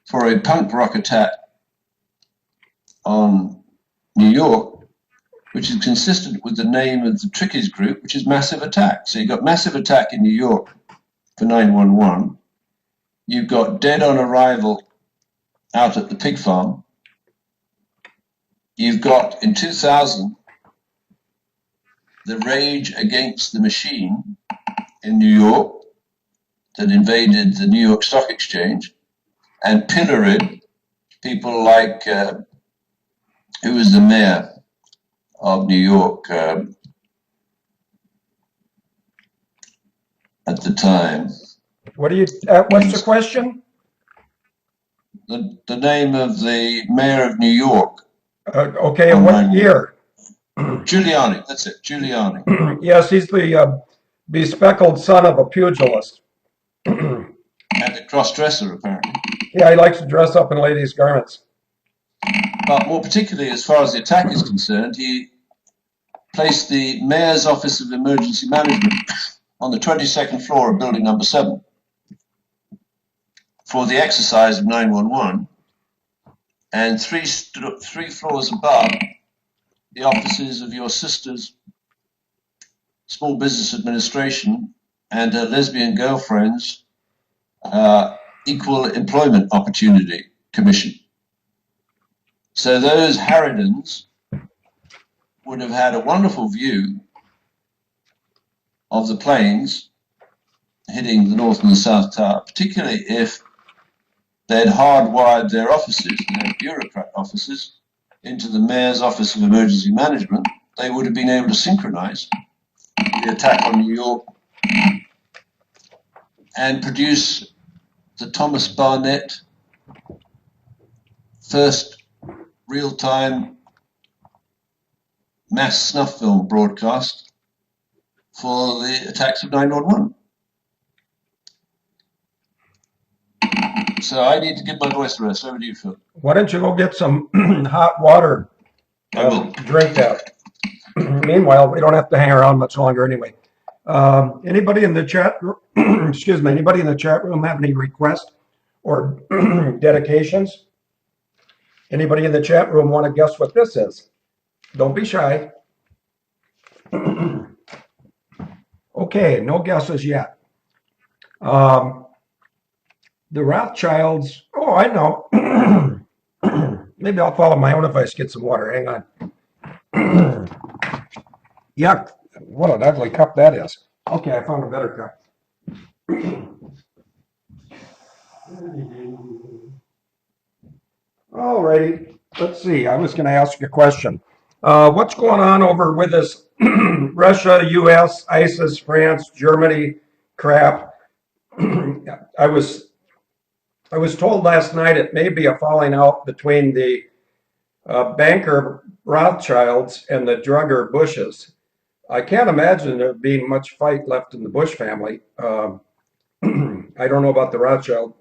for a punk rock attack on New York, which is consistent with the name of the Trickies group, which is Massive Attack. So you've got Massive Attack in New York for 911. You've got Dead on Arrival out at the pig farm. You've got, in 2000, the Rage Against the Machine in New York that invaded the New York Stock Exchange and pilloried people like, who was the mayor of New York at the time? What's the question? The name of the mayor of New York. Okay, what year? Giuliani, that's it, Giuliani. Yes, he's the bespectacled son of a pugilist. And a cross-dresser, apparently. Yeah, he likes to dress up in ladies' garments. But more particularly, as far as the attack is concerned, he placed the Mayor's Office of Emergency Management on the 22nd floor of building number 7 for the exercise of 911, and three floors above, the offices of your sister's Small Business Administration and her lesbian girlfriend's Equal Employment Opportunity Commission. So those harridans would have had a wonderful view of the planes hitting the North and the South Tower, particularly if they'd hardwired their offices, their bureaucrat offices, into the Mayor's Office of Emergency Management. They would have been able to synchronize the attack on New York and produce the Thomas Barnett first real-time mass snuff film broadcast for the attacks of 911. So I need to give my voice a rest. Over to you, Phil. Why don't you go get some hot water? I will. Drink that. Meanwhile, we don't have to hang around much longer anyway. Anybody in the chat excuse me, anybody in the chat room have any requests or dedications? Anybody in the chat room want to guess what this is? Don't be shy. Okay, no guesses yet. The Rothschilds, oh, I know. Maybe I'll follow my own advice, get some water. Hang on. Yuck, What an ugly cup that is. Okay, I found a better cup. Alrighty, let's see. I was going to ask you a question. What's going on over with this Russia, U.S., ISIS, France, Germany crap? I was told last night it may be a falling out between the banker Rothschilds and the drugger Bushes. I can't imagine there being much fight left in the Bush family. I don't know about the Rothschild.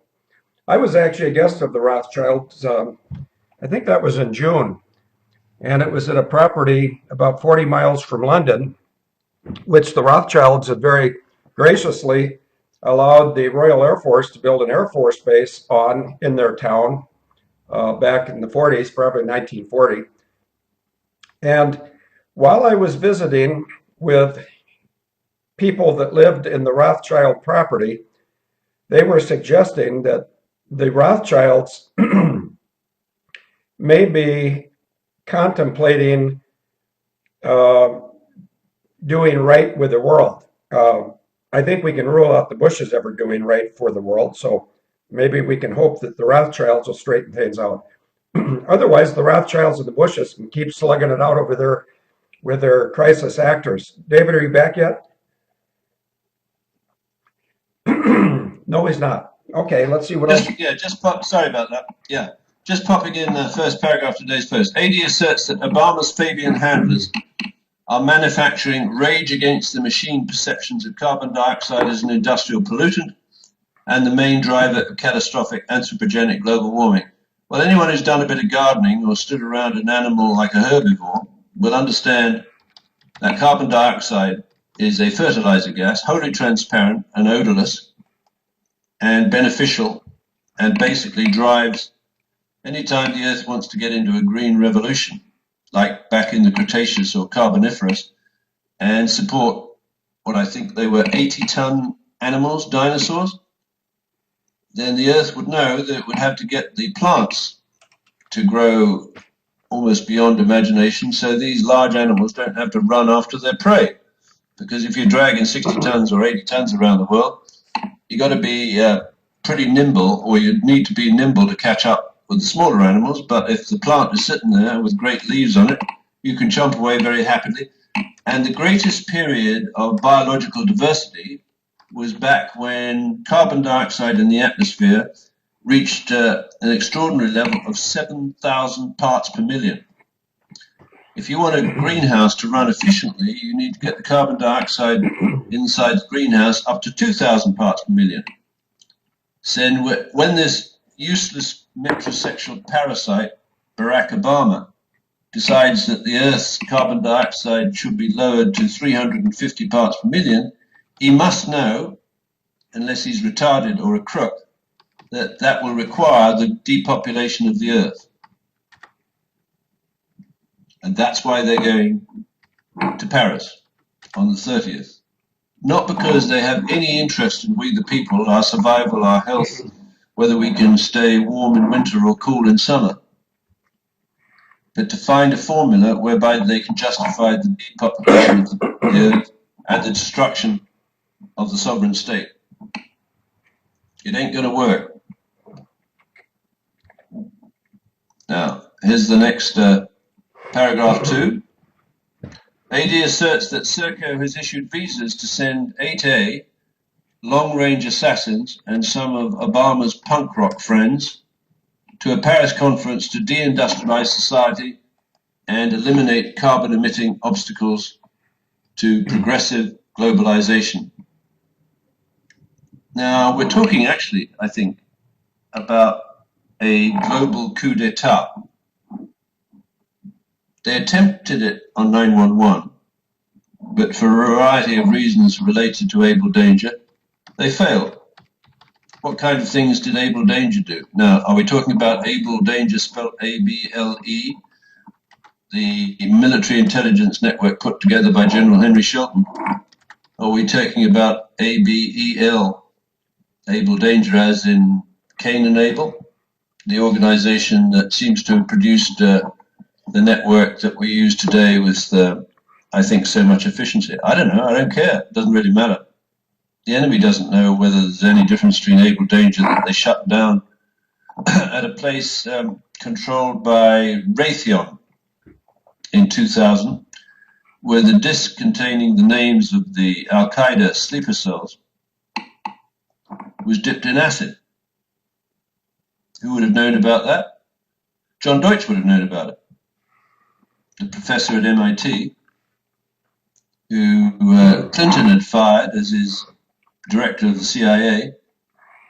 I was actually a guest of the Rothschilds. I think that was in June, and it was at a property about 40 miles from London, which the Rothschilds had very graciously allowed the Royal Air Force to build an Air Force base on in their town back in the 40s, probably 1940. And while I was visiting with people that lived in the Rothschild property, they were suggesting that the Rothschilds may be contemplating doing right with the world. I think we can rule out the Bushes ever doing right for the world, so maybe we can hope that the Rothschilds will straighten things out. Otherwise, the Rothschilds and the Bushes can keep slugging it out over there with their crisis actors. David, are you back yet? No, he's not. Okay, let's see what else. Sorry about that. Yeah, just popping in the first paragraph of today's post. AD asserts that Obama's Fabian handlers are manufacturing rage against the machine perceptions of carbon dioxide as an industrial pollutant and the main driver of catastrophic anthropogenic global warming. Well, anyone who's done a bit of gardening or stood around an animal like a herbivore will understand that carbon dioxide is a fertilizer gas, wholly transparent and odorless and beneficial, and basically drives anytime the Earth wants to get into a green revolution, like back in the Cretaceous or Carboniferous, and support what I think they were 80-ton animals, dinosaurs, then the Earth would know that it would have to get the plants to grow almost beyond imagination, so these large animals don't have to run after their prey. Because if you're dragging 60 tons or 80 tons around the world, you got to be pretty nimble, or you need to be nimble to catch up with the smaller animals. But if the plant is sitting there with great leaves on it, you can chomp away very happily. And the greatest period of biological diversity was back when carbon dioxide in the atmosphere reached an extraordinary level of 7,000 parts per million. If you want a greenhouse to run efficiently, you need to get the carbon dioxide inside the greenhouse up to 2,000 parts per million. So then when this useless metrosexual parasite, Barack Obama, decides that the Earth's carbon dioxide should be lowered to 350 parts per million, he must know, unless he's retarded or a crook, that that will require the depopulation of the Earth. And that's why they're going to Paris on the 30th. Not because they have any interest in we the people, our survival, our health, whether we can stay warm in winter or cool in summer, but to find a formula whereby they can justify the depopulation of the Earth and the destruction of the sovereign state. It ain't going to work. Now, here's the next paragraph 2. AD asserts that Serco has issued visas to send 8A long-range assassins and some of Obama's punk rock friends to a Paris conference to deindustrialize society and eliminate carbon-emitting obstacles to progressive globalization. Now, we're talking actually, I think, about a global coup d'etat. They attempted it on 9/11, but for a variety of reasons related to Able Danger, they failed. What kind of things did Able Danger do? Now, are we talking about Able Danger spelled A-B-L-E, the military intelligence network put together by General Henry Shelton? Or are we talking about A-B-E-L, Able Danger as in Cain and Abel, the organization that seems to have produced the network that we use today with I think, so much efficiency? I don't know. I don't care. It doesn't really matter. The enemy doesn't know whether there's any difference between able danger that they shut down at a place controlled by Raytheon in 2000, where the disk containing the names of the Al-Qaeda sleeper cells was dipped in acid. Who would have known about that? John Deutsch would have known about it. The professor at MIT, who Clinton had fired as his director of the CIA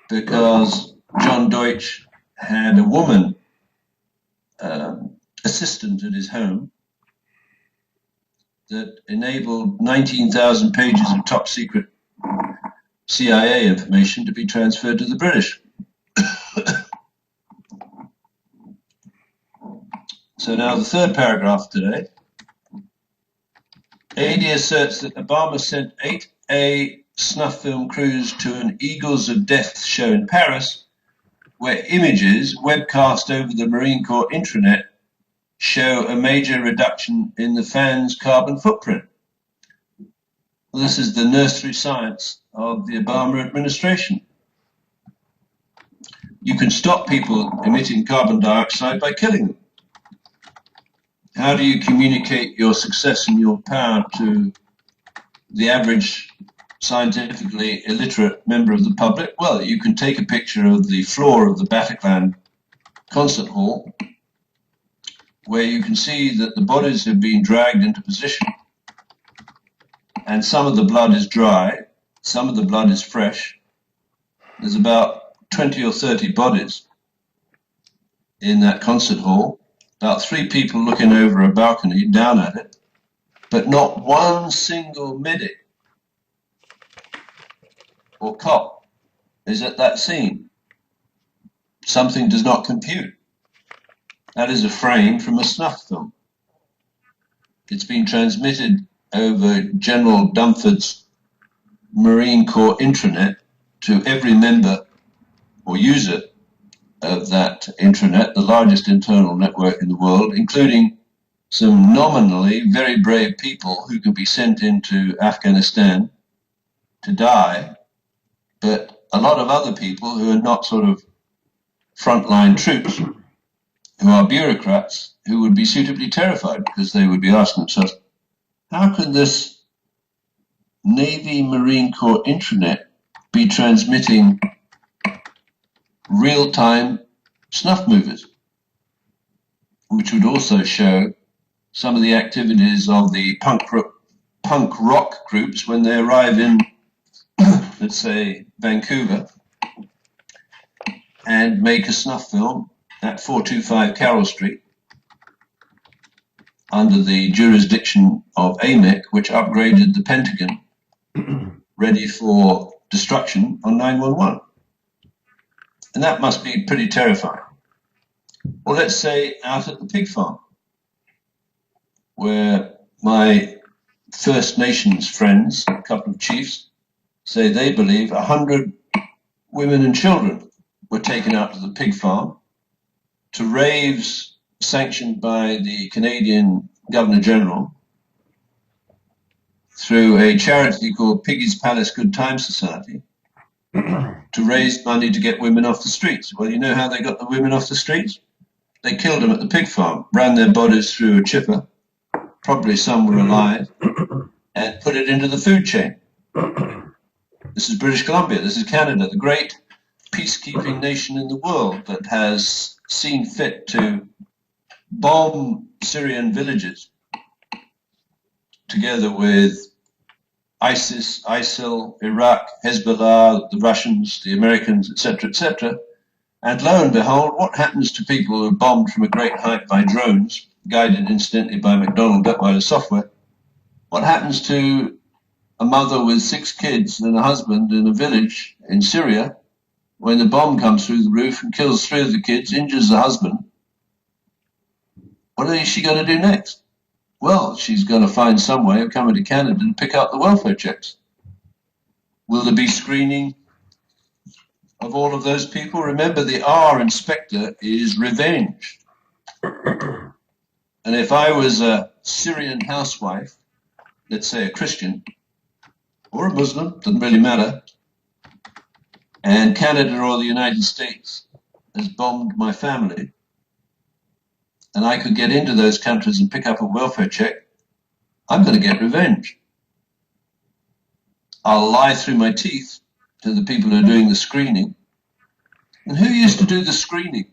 because John Deutsch had a woman assistant at his home that enabled 19,000 pages of top secret CIA information to be transferred to the British. So now the third paragraph today. AD asserts that Obama sent 8A snuff film crews to an Eagles of Death show in Paris, where images webcast over the Marine Corps intranet show a major reduction in the fans' carbon footprint. Well, this is the nursery science of the Obama administration. You can stop people emitting carbon dioxide by killing them. How do you communicate your success and your power to the average scientifically illiterate member of the public? Well, you can take a picture of the floor of the Bataclan concert hall, where you can see that the bodies have been dragged into position, and some of the blood is dry, some of the blood is fresh. There's about 20 or 30 bodies in that concert hall, about 3 people looking over a balcony down at it, but not one single medic or cop is at that scene. Something does not compute. That is a frame from a snuff film. It's been transmitted over General Dunford's Marine Corps intranet to every member or user of that intranet, the largest internal network in the world, including some nominally very brave people who could be sent into Afghanistan to die, but a lot of other people who are not sort of frontline troops, who are bureaucrats, who would be suitably terrified because they would be asking themselves, how can this Navy Marine Corps intranet be transmitting real-time snuff movies, which would also show some of the activities of the punk rock groups when they arrive in, let's say, Vancouver, and make a snuff film at 425 Carroll Street under the jurisdiction of AMEC, which upgraded the Pentagon ready for destruction on 911. And that must be pretty terrifying. Or let's say out at the pig farm, where my First Nations friends, a couple of chiefs, say they believe 100 women and children were taken out to the pig farm to raves sanctioned by the Canadian Governor General through a charity called Piggy's Palace Good Time Society to raise money to get women off the streets. Well, you know how they got the women off the streets? They killed them at the pig farm, ran their bodies through a chipper, probably some were alive, and put it into the food chain. This is British Columbia, this is Canada, the great peacekeeping nation in the world that has seen fit to bomb Syrian villages together with ISIS, ISIL, Iraq, Hezbollah, the Russians, the Americans, etc. And lo and behold, what happens to people who are bombed from a great height by drones, guided incidentally by McDonnell Duttweiler software? What happens to a mother with 6 kids and a husband in a village in Syria when the bomb comes through the roof and kills 3 of the kids, injures the husband? What is she going to do next? Well, she's going to find some way of coming to Canada and pick up the welfare checks. Will there be screening of all of those people? Remember, the R in Spectre is revenge. And if I was a Syrian housewife let's say a Christian or a Muslim, doesn't really matter, and Canada or the United States has bombed my family, and I could get into those countries and pick up a welfare check, I'm going to get revenge. I'll lie through my teeth to the people who are doing the screening. And who used to do the screening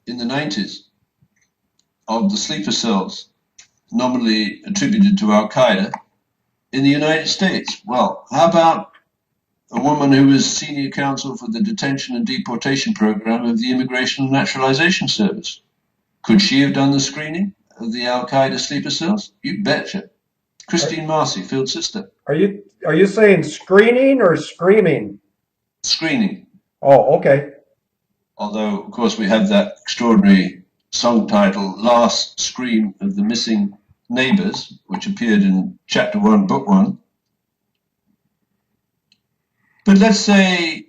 in the 90s of the sleeper cells nominally attributed to Al-Qaeda in the United States? Well, how about a woman who was senior counsel for the detention and deportation program of the Immigration and Naturalization Service? Could she have done the screening of the Al-Qaeda sleeper cells? You betcha. Christine Marcy, field sister. Are you saying screening or screaming? Screening. Oh, okay. Although, of course, we have that extraordinary song title, Last Scream of the Missing Neighbors, which appeared in Chapter 1, Book 1. But let's say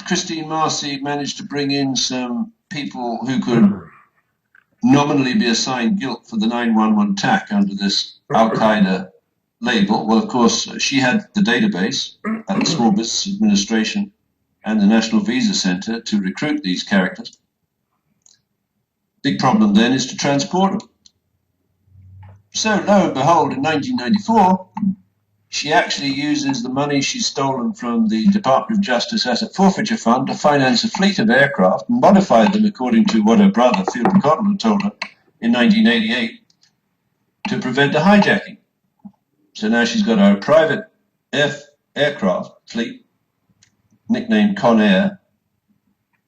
Christine Marcy managed to bring in some people who could nominally be assigned guilt for the 9/11 attack under this Al-Qaeda label. Well, of course, she had the database at the Small Business Administration and the National Visa Center to recruit these characters. Big problem then is to transport them. So lo and behold, in 1994, she actually uses the money she's stolen from the Department of Justice Asset Forfeiture Fund to finance a fleet of aircraft and modify them according to what her brother, Phil Cotton, had told her in 1988 to prevent a hijacking. So now she's got her private aircraft fleet, nicknamed Con Air.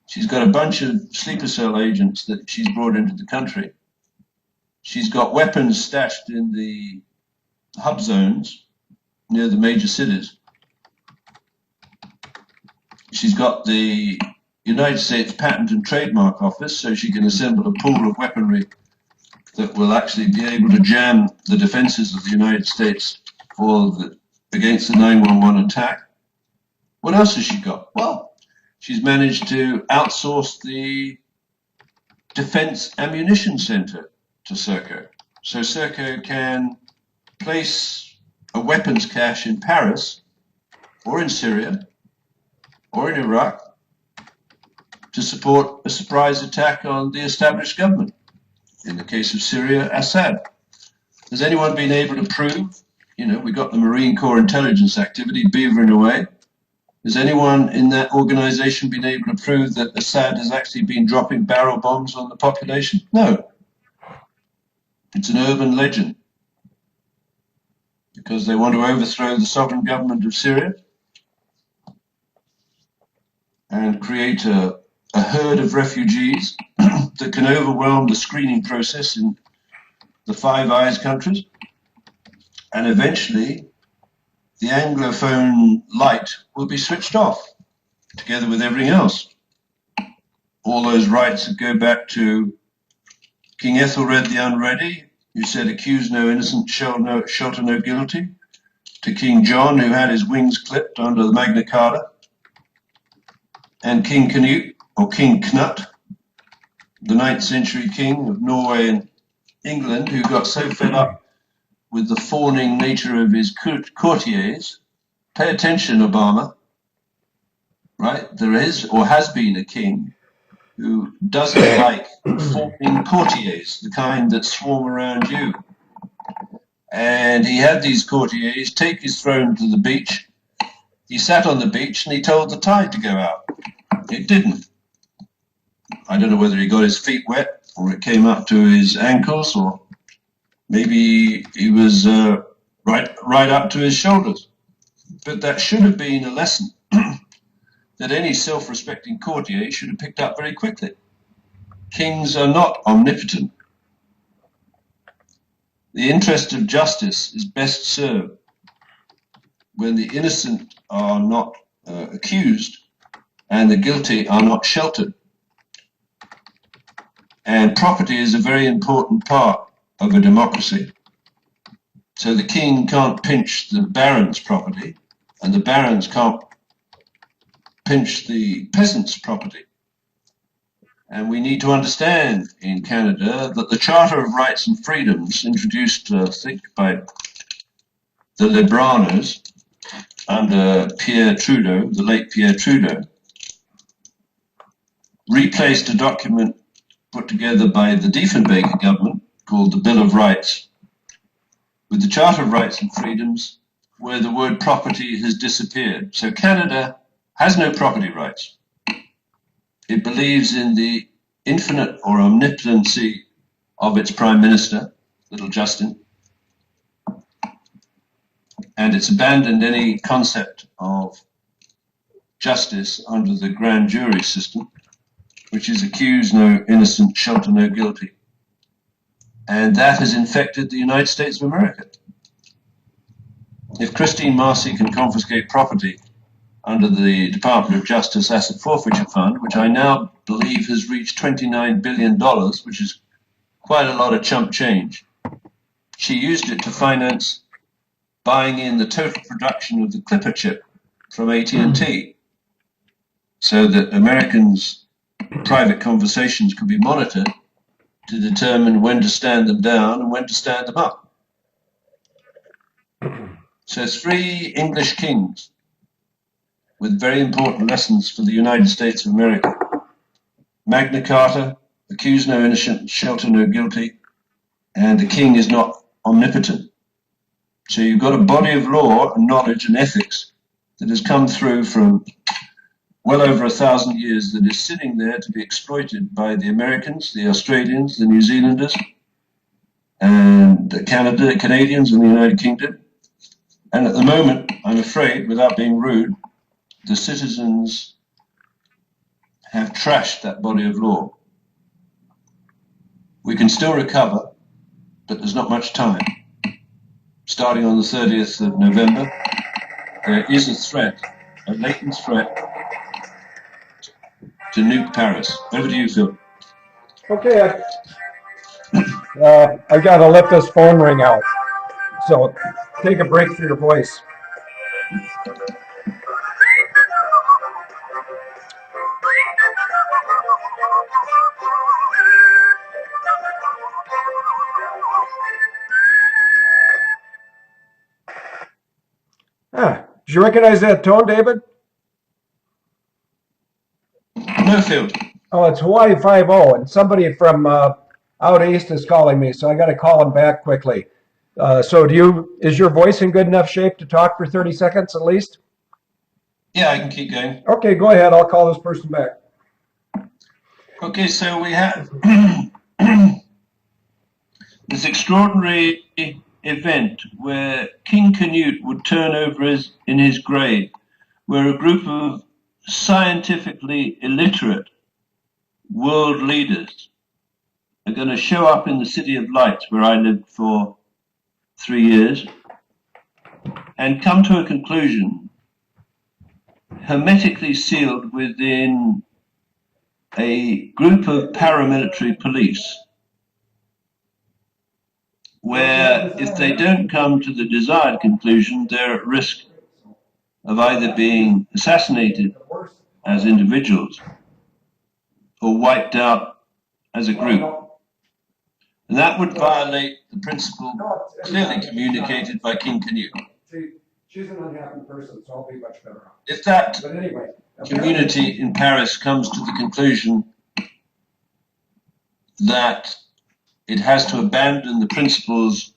She's got a bunch of sleeper cell agents that she's brought into the country. She's got weapons stashed in the hub zones near the major cities. She's got the United States Patent and Trademark Office, so she can assemble a pool of weaponry that will actually be able to jam the defenses of the United States against the 9/11 attack. What else has she got? Well, she's managed to outsource the Defense Ammunition Center to Serco. So Serco can place a weapons cache in Paris or in Syria or in Iraq to support a surprise attack on the established government. In the case of Syria, Assad. Has anyone been able to prove, we got the Marine Corps intelligence activity beavering away. Has anyone in that organization been able to prove that Assad has actually been dropping barrel bombs on the population? No. It's an urban legend because they want to overthrow the sovereign government of Syria and create a herd of refugees that can overwhelm the screening process in the Five Eyes countries. And eventually, the Anglophone light will be switched off, together with everything else. All those rights that go back to King Ethelred the Unready, who said, accuse no innocent, shelter no guilty, to King John, who had his wings clipped under the Magna Carta, and King Canute, or King Knut, the 9th century king of Norway and England, who got so fed up with the fawning nature of his courtiers. Pay attention, Obama, right? There is or has been a king who doesn't like fawning courtiers, the kind that swarm around you. And he had these courtiers take his throne to the beach. He sat on the beach and he told the tide to go out. It didn't. I don't know whether he got his feet wet or it came up to his ankles, or maybe he was right up to his shoulders. But that should have been a lesson that any self-respecting courtier should have picked up very quickly. Kings are not omnipotent. The interest of justice is best served when the innocent are not accused and the guilty are not sheltered. And property is a very important part of a democracy. So the king can't pinch the baron's property, and the barons can't pinch the peasant's property. And we need to understand in Canada that the Charter of Rights and Freedoms, introduced, I think, by the Libranos, under Pierre Trudeau, the late Pierre Trudeau, replaced a document put together by the Diefenbaker government called the Bill of Rights with the Charter of Rights and Freedoms, where the word property has disappeared. So Canada has no property rights. It believes in the infinite or omnipotency of its Prime Minister, little Justin, and it's abandoned any concept of justice under the grand jury system, which is accuse no innocent, shelter no guilty. And that has infected the United States of America. If Christine Marcy can confiscate property under the Department of Justice Asset Forfeiture Fund, which I now believe has reached $29 billion, which is quite a lot of chump change, she used it to finance buying in the total production of the Clipper chip from AT&T so that Americans' private conversations could be monitored to determine when to stand them down and when to stand them up. So 3 English kings with very important lessons for the United States of America. Magna Carta, accuse no innocent, shelter no guilty, and the king is not omnipotent. So you've got a body of law and knowledge and ethics that has come through from well over 1,000 years that is sitting there to be exploited by the Americans, the Australians, the New Zealanders, and the Canadians and the United Kingdom. And at the moment, I'm afraid, without being rude, the citizens have trashed that body of law. We can still recover, but there's not much time. Starting on the 30th of November, there is a threat, a latent threat, to nuke Paris. Over to you, Phil. Okay, I got to let this phone ring out. So take a break for your voice. Did you recognize that tone, David? No, Phil. Oh, it's Hawaii 5-0, and somebody from out east is calling me, so I got to call him back quickly. So is your voice in good enough shape to talk for 30 seconds at least? Yeah, I can keep going. Okay, go ahead. I'll call this person back. Okay, so we have this extraordinary event where King Canute would turn over in his grave, where a group of scientifically illiterate world leaders are going to show up in the City of Lights, where I lived for 3 years, and come to a conclusion hermetically sealed within a group of paramilitary police, where if they don't come to the desired conclusion, they're at risk of either being assassinated as individuals or wiped out as a group. And that would violate the principle clearly communicated by King Canute. She's an unhappy person, so I'll be much better off. If that community in Paris comes to the conclusion that it has to abandon the principles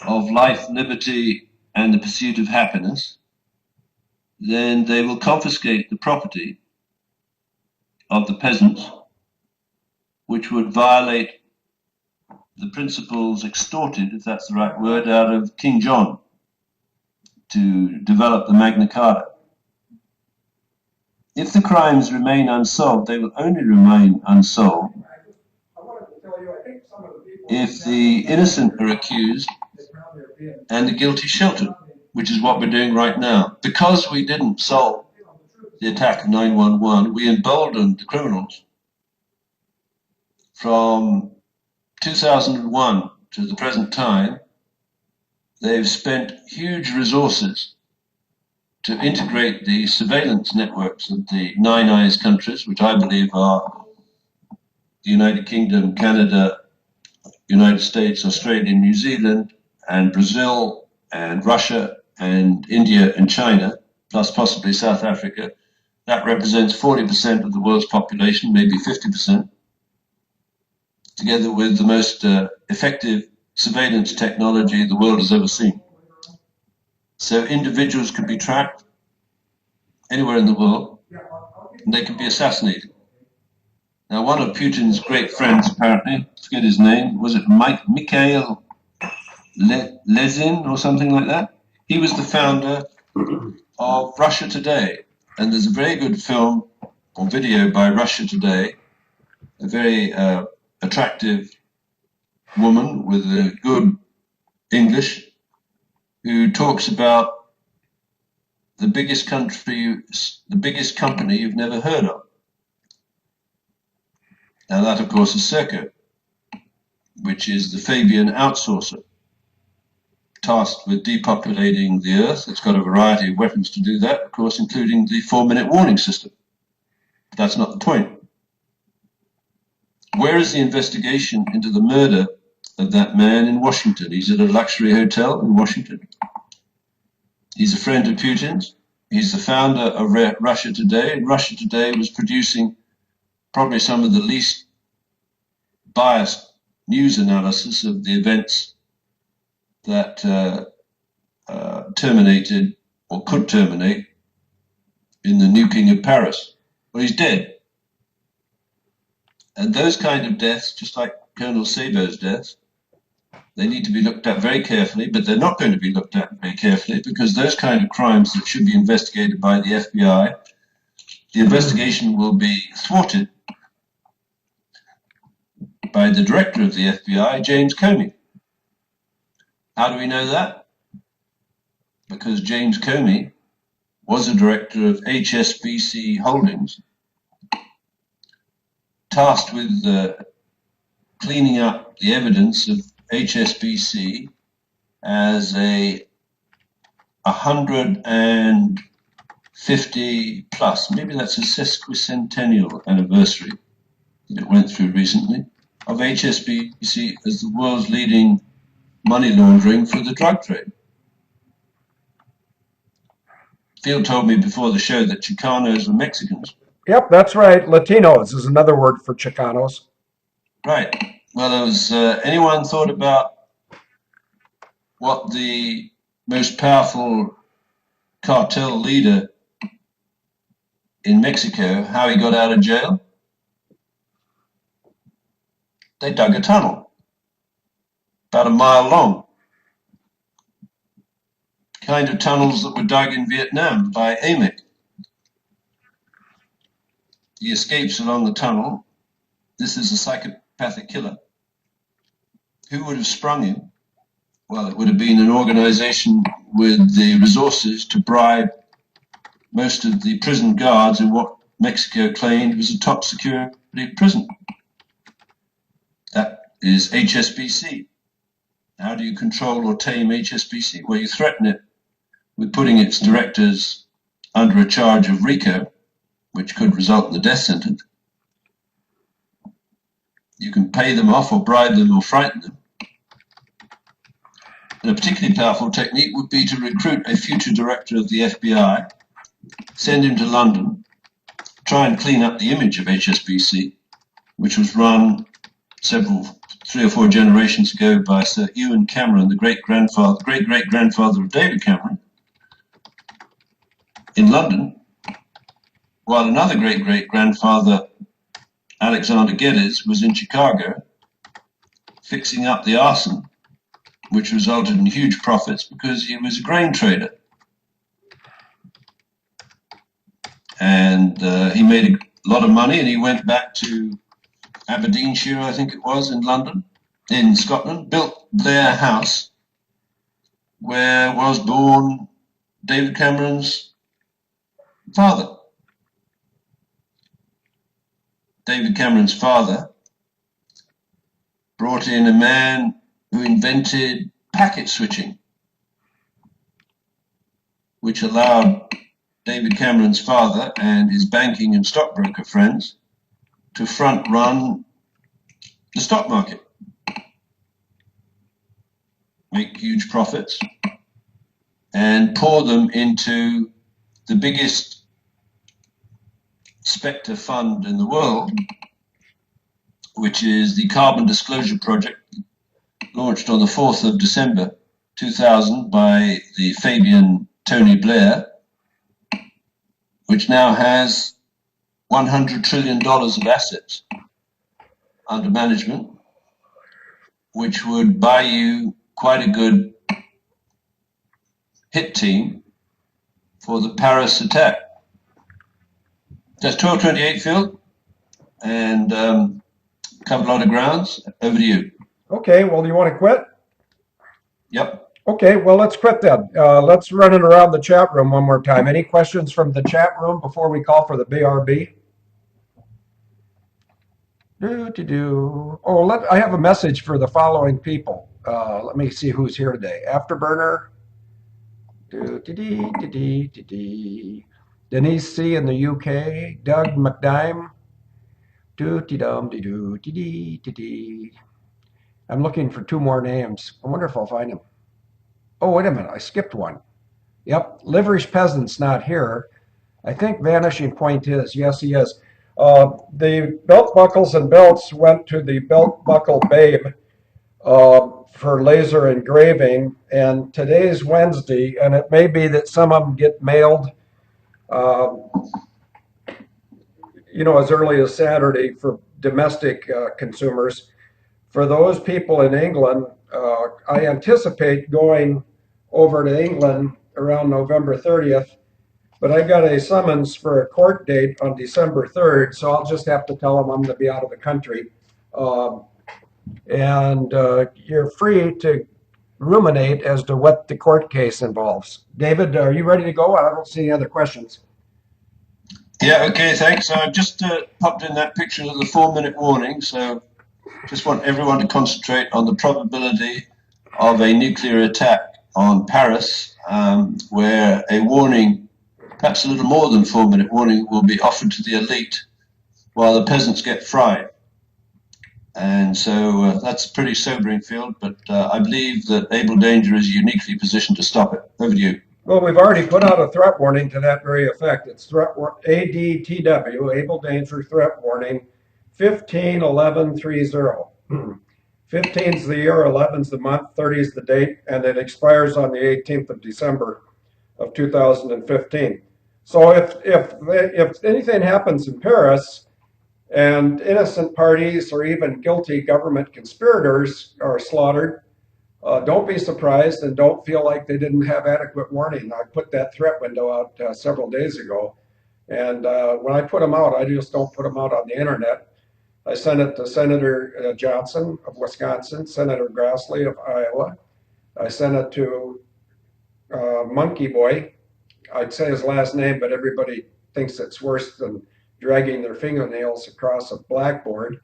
of life, liberty, and the pursuit of happiness, then they will confiscate the property of the peasants, which would violate the principles extorted, if that's the right word, out of King John to develop the Magna Carta. If the crimes remain unsolved, they will only remain unsolved if the innocent are accused and the guilty sheltered, which is what we're doing right now. Because we didn't solve the attack of 9/11, we emboldened the criminals. From 2001 to the present time, they've spent huge resources to integrate the surveillance networks of the Nine Eyes countries, which I believe are the United Kingdom, Canada, United States, Australia, New Zealand, and Brazil, and Russia and India and China, plus possibly South Africa, that represents 40% of the world's population, maybe 50%, together with the most effective surveillance technology the world has ever seen. So individuals can be tracked anywhere in the world, and they can be assassinated. Now, one of Putin's great friends, apparently, I forget his name, was it Mikhail Lezin or something like that? He was the founder of Russia Today. And there's a very good film or video by Russia Today, a very attractive woman with a good English who talks about the biggest company you've never heard of. Now that, of course, is Serco, which is the Fabian outsourcer, tasked with depopulating the Earth. It's got a variety of weapons to do that, of course, including the 4-minute warning system. But that's not the point. Where is the investigation into the murder of that man in Washington? He's at a luxury hotel in Washington. He's a friend of Putin's. He's the founder of Russia Today, and Russia Today was producing probably some of the least biased news analysis of the events that terminated or could terminate in the nuking of Paris. Well, he's dead. And those kind of deaths, just like Colonel Sabo's deaths, they need to be looked at very carefully, but they're not going to be looked at very carefully because those kind of crimes that should be investigated by the FBI, the investigation will be thwarted by the director of the FBI, James Comey. How do we know that? Because James Comey was a director of HSBC Holdings, tasked with cleaning up the evidence of HSBC as a 150 plus, maybe that's a sesquicentennial anniversary that it went through recently, of HSBC as the world's leading money laundering for the drug trade. Phil told me before the show that Chicanos were Mexicans. Yep, that's right. Latinos is another word for Chicanos. Right. Well, anyone thought about what the most powerful cartel leader in Mexico, how he got out of jail? They dug a tunnel about a mile long. Kind of tunnels that were dug in Vietnam by AMEC. He escapes along the tunnel. This is a psychopathic killer. Who would have sprung him? Well, it would have been an organization with the resources to bribe most of the prison guards in what Mexico claimed was a top security prison. That is HSBC. How do you control or tame HSBC? Well, you threaten it with putting its directors under a charge of RICO, which could result in the death sentence. You can pay them off or bribe them or frighten them. And a particularly powerful technique would be to recruit a future director of the FBI, send him to London, try and clean up the image of HSBC, which was run 3 or 4 generations ago by Sir Ewan Cameron, the great-great-grandfather of David Cameron, in London, while another great-great-grandfather, Alexander Geddes, was in Chicago, fixing up the arson, which resulted in huge profits because he was a grain trader. And he made a lot of money, and he went back to Aberdeenshire, I think it was, in Scotland, built their house where was born David Cameron's father. David Cameron's father brought in a man who invented packet switching, which allowed David Cameron's father and his banking and stockbroker friends to front run the stock market, make huge profits, and pour them into the biggest Spectre fund in the world, which is the Carbon Disclosure Project, launched on the 4th of December 2000 by the Fabian Tony Blair, which now has $100 trillion of assets under management, which would buy you quite a good hit team for the Paris attack. That's 1228, Phil, and covered a lot of grounds. Over to you. Okay, well, do you want to quit? Yep. Okay, well, let's quit then. Let's run it around the chat room one more time. Any questions from the chat room before we call for the BRB? Oh, I have a message for the following people. Let me see who's here today. Afterburner. Denise C. in the UK. Doug McDime. I'm looking for two more names. I wonder if I'll find them. Oh, wait a minute. I skipped one. Yep. Liverish Peasant's not here. I think Vanishing Point is. Yes, he is. The belt buckles and belts went to the Belt Buckle Babe for laser engraving, and today's Wednesday, and it may be that some of them get mailed, uh, as early as Saturday for domestic consumers. For those people in England, I anticipate going over to England around November 30th, but I got a summons for a court date on December 3rd, so I'll just have to tell them I'm going to be out of the country. And you're free to ruminate as to what the court case involves. David, are you ready to go? I don't see any other questions. Yeah, okay, thanks. So I've just popped in that picture of the 4-minute warning, so just want everyone to concentrate on the probability of a nuclear attack on Paris, where a warning, perhaps a little more than 4-minute warning, will be offered to the elite while the peasants get fried. And so that's a pretty sobering field, but I believe that Able Danger is uniquely positioned to stop it. Over to you. Well, we've already put out a threat warning to that very effect. It's ADTW, Able Danger Threat Warning, 151130. 15 is the year, 11 is the month, 30 is the date, and it expires on the 18th of December of 2015. So if anything happens in Paris and innocent parties or even guilty government conspirators are slaughtered, don't be surprised and don't feel like they didn't have adequate warning. I put that threat window out several days ago. And when I put them out, I just don't put them out on the internet. I sent it to Senator Johnson of Wisconsin, Senator Grassley of Iowa. I sent it to Monkey Boy. I'd say his last name, but everybody thinks it's worse than dragging their fingernails across a blackboard.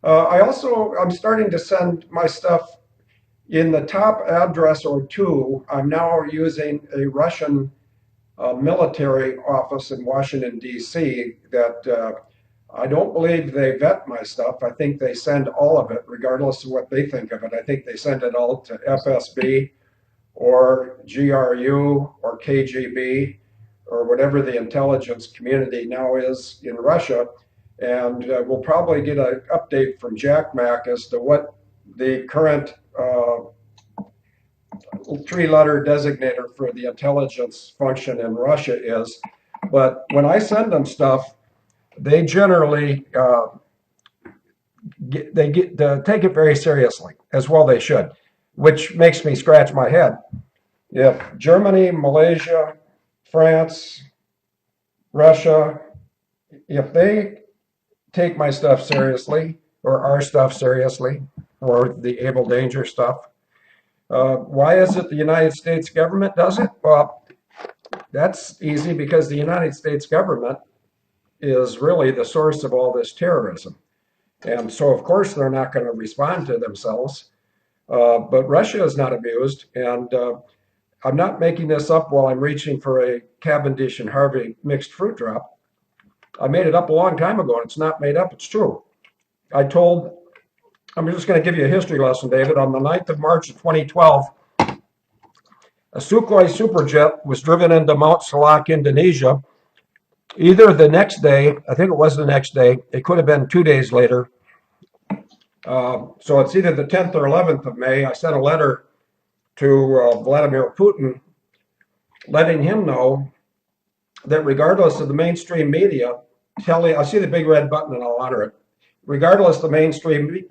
I'm starting to send my stuff in the top address or two. I'm now using a Russian military office in Washington, D.C. that I don't believe they vet my stuff. I think they send all of it, regardless of what they think of it. I think they send it all to FSB or GRU or KGB or whatever the intelligence community now is in Russia. And we'll probably get an update from Jack Mack as to what the current 3-letter designator for the intelligence function in Russia is. But when I send them stuff, they generally take it very seriously, as well they should, which makes me scratch my head. If Germany, Malaysia, France, Russia, if they take my stuff seriously, or our stuff seriously, or the Able Danger stuff, why is it the United States government does it? Well, that's easy because the United States government is really the source of all this terrorism. And so, of course, they're not going to respond to themselves. But Russia is not abused. And I'm not making this up while I'm reaching for a Cavendish and Harvey mixed fruit drop. I made it up a long time ago, and it's not made up. It's true. I'm just going to give you a history lesson, David. On the 9th of March of 2012, a Sukhoi Superjet was driven into Mount Salak, Indonesia, either the next day, I think it was the next day, it could have been 2 days later. So it's either the 10th or 11th of May. I sent a letter to Vladimir Putin letting him know that regardless of the mainstream media I see the big red button and I'll honor it. Regardless of the mainstream